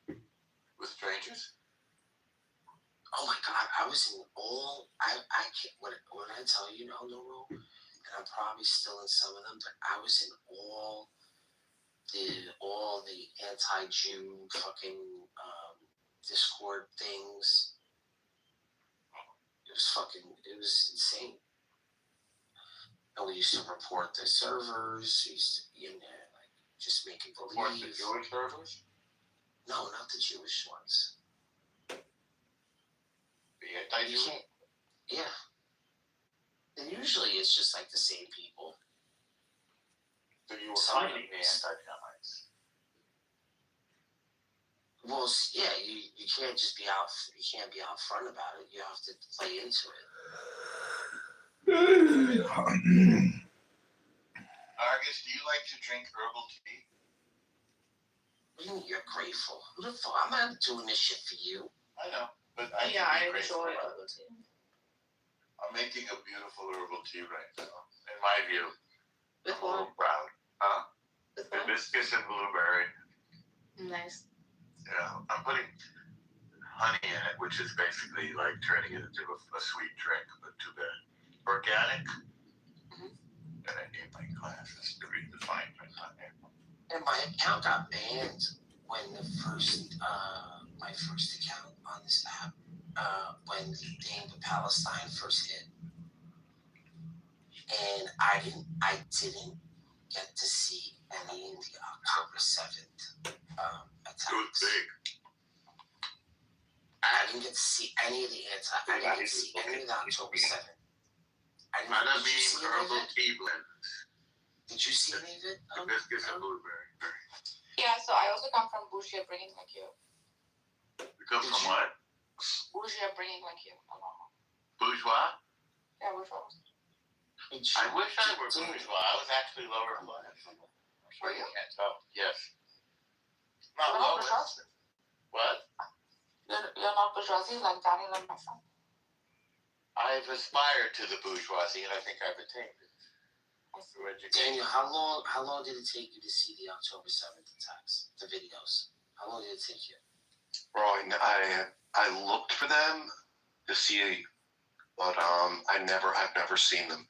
With strangers? Oh my God, I was in all, I can't, when I tell you, no, and I'm probably still in some of them, but I was in all the anti-Jew fucking Discord things. It was insane. And we used to report the servers, we used to be in there, like, just making believe. Report the Jewish servers? No, not the Jewish ones. The anti-Jewish? Yeah. And usually it's just like the same people. So you were fighting the anti-Semites? Well, yeah, you can't just be out. You can't be out front about it. You have to play into it. Argus, do you like to drink herbal tea? What do you mean you're grateful? Who the fuck? I'm not doing this shit for you. I know, but I enjoy herbal tea. I'm making a beautiful herbal tea right now, in my view. With I'm a little what? proud. Huh? With what? Hibiscus and blueberry. Nice. Yeah, I'm putting honey in it, which is basically like turning it into a sweet drink, but too bad. Organic. And I need my glasses to read the fine print on there. And my account got banned when my first account on this app, when the thing with Palestine first hit. And I didn't get to see any of the October 7th attacks. It was big. I didn't get to see any of the I didn't get to see any of the October 7th. Did you see any of it? Tea blend. Did you see any of it? Hibiscus and blueberry. Yeah, so I also come from bougie upbringing like you. You come from what? Bougie upbringing like you. Bourgeois? Yeah, bourgeois. I wish I were bourgeois. I was actually lower class. I'm sure you can't tell. Yes. Not You're not lowest. bourgeoisie. What? You're not bourgeoisie like Daniel and my son. I've aspired to the bourgeoisie, and I think I've attained it. Through education. Daniel, how long did it take you to see the October 7th attacks, the videos? How long did it take you? Bro, I looked for them to see, but I've never seen them.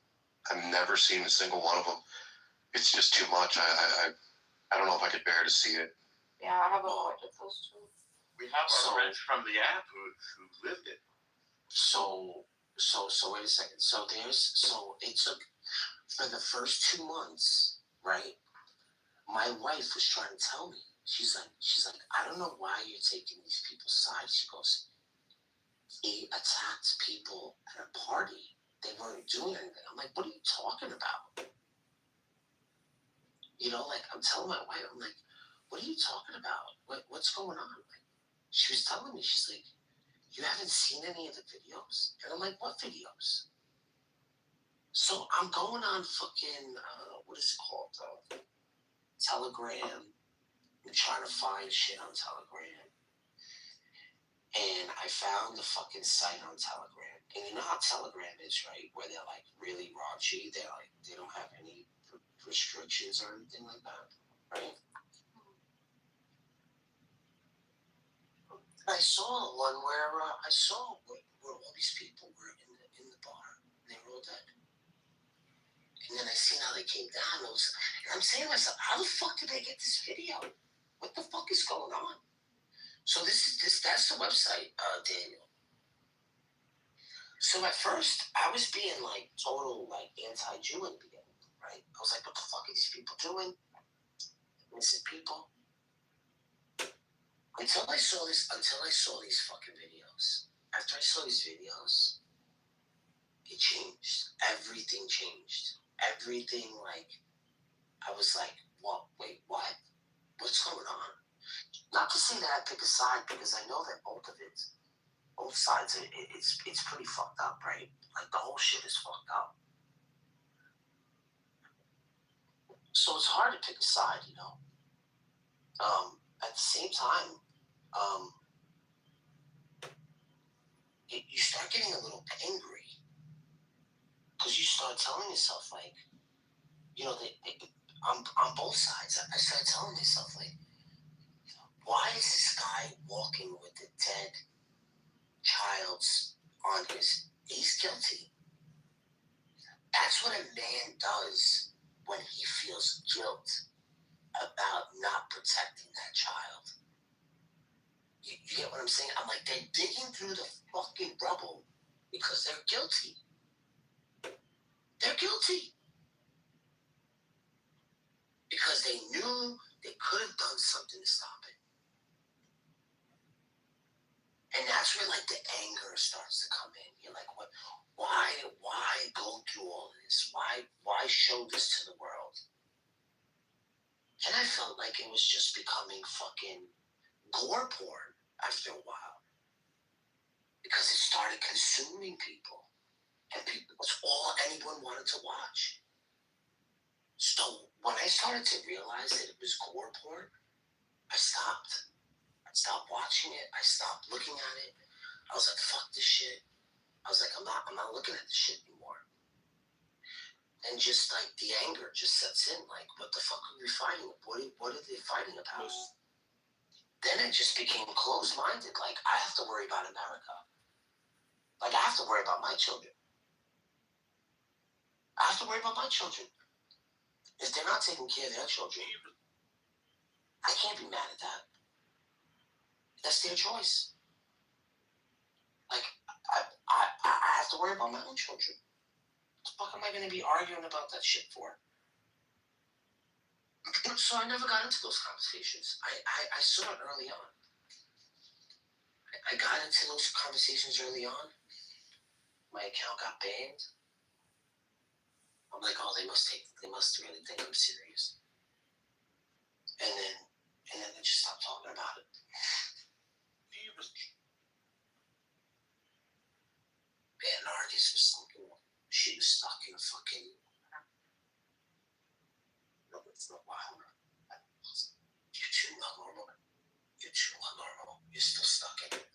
I've never seen a single one of them. It's just too much. I don't know if I could bear to see it. Yeah, I have avoided those two. We have our friends from the app who lived it. So wait a second. So it took, for the first 2 months, right? My wife was trying to tell me. She's like, I don't know why you're taking these people's sides. She goes, they attacked people at a party. They weren't doing anything. I'm like, what are you talking about? You know, like, I'm telling my wife, I'm like, what are you talking about? What's going on? Like, she was telling me, she's like, you haven't seen any of the videos? And I'm like, what videos? So I'm going on fucking, what is it called? Telegram. I'm trying to find shit on Telegram. And I found the fucking site on Telegram. And you know how Telegram is, right? Where they're like really raunchy. They're like, they don't have any restrictions or anything like that, right? I saw one where where all these people were in the bar. And they were all dead. And then I seen how they came down. And I'm saying to myself, how the fuck did they get this video? What the fuck is going on? So that's the website, Daniel. So at first, I was being like total like anti-Jew in the beginning, right? I was like, what the fuck are these people doing? Innocent people. Until I saw these fucking videos. After I saw these videos, it changed. Everything changed. Everything, like, I was like, what? Wait, what? What's going on? Not to say that I pick a side, because I know that both both sides, it's pretty fucked up, right? Like the whole shit is fucked up. So it's hard to pick a side, you know. At the same time, you start getting a little angry because you start telling yourself, like, you know, on both sides, I started telling myself, like, why is this guy walking with a dead child's on he's guilty. That's what a man does when he feels guilt about not protecting that child. You get what I'm saying? I'm like, they're digging through the fucking rubble because they're guilty. They're guilty. Because they knew they could have done something to stop it. And that's where, like, the anger starts to come in. You're like, what? Why go through all of this? Why show this to the world? And I felt like it was just becoming fucking gore porn after a while. Because it started consuming people. And people, that's all anyone wanted to watch. So when I started to realize that it was gore porn, I stopped. I stopped watching it. I stopped looking at it. I was like, fuck this shit. I was like, I'm not looking at this shit anymore. And just like the anger just sets in, like, what the fuck are we fighting? What are they fighting about? Then it just became closed-minded. Like, I have to worry about America. Like, I have to worry about my children. I have to worry about my children. If they're not taking care of their children, I can't be mad at that. That's their choice. Like, I have to worry about my own children. What the fuck am I going to be arguing about that shit for? So I never got into those conversations. I saw it early on. I got into those conversations early on. My account got banned. I'm like, oh, they must really think I'm serious. And then I just stopped talking about it. Man, Nargis was something. She was stuck in a fucking. No, it's not wild. You're too normal. You're too normal. You're still stuck in it.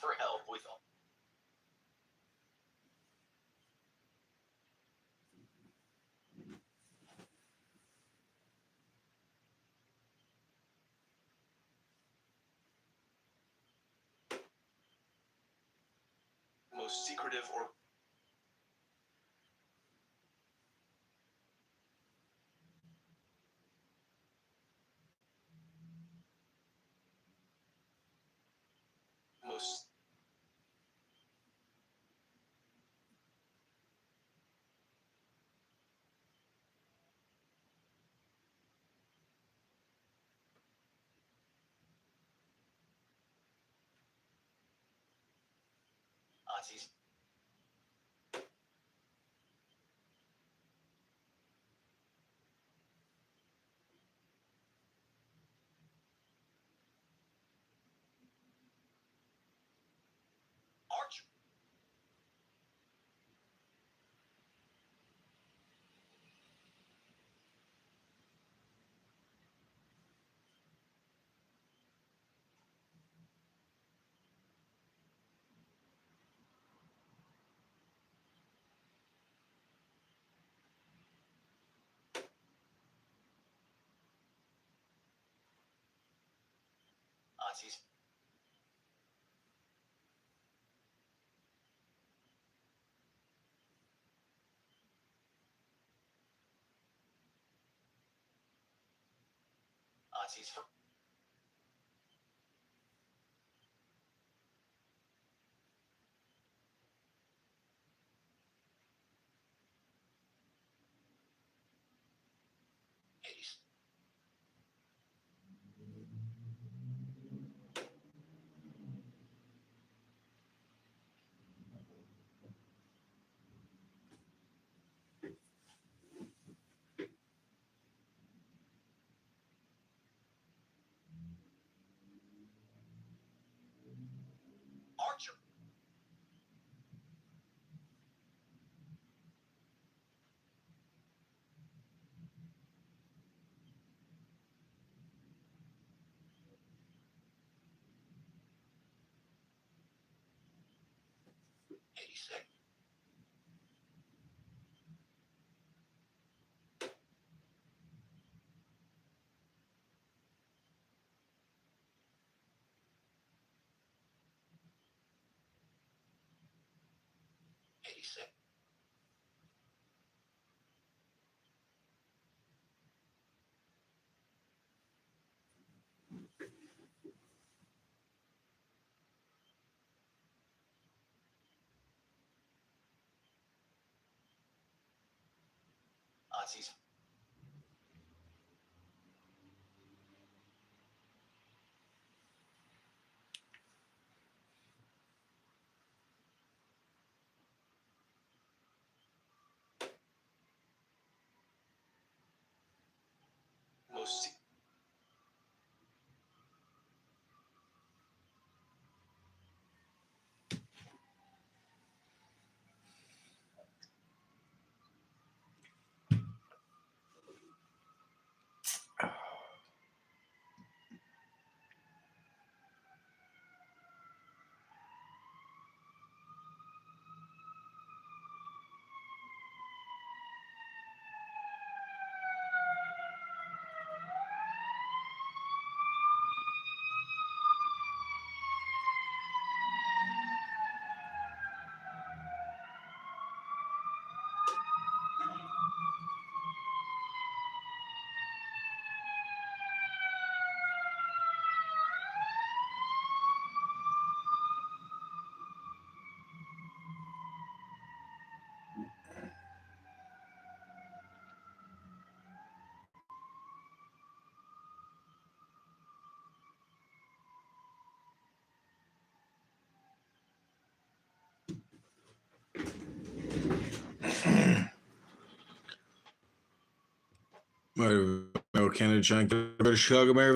For help with all. most secretive or most Aussies. Archer. Aussies. Aussies. Hades. Archer. Hades. Hades. Aussies. Most No, Canada, Chicago, Chicago, Maryville.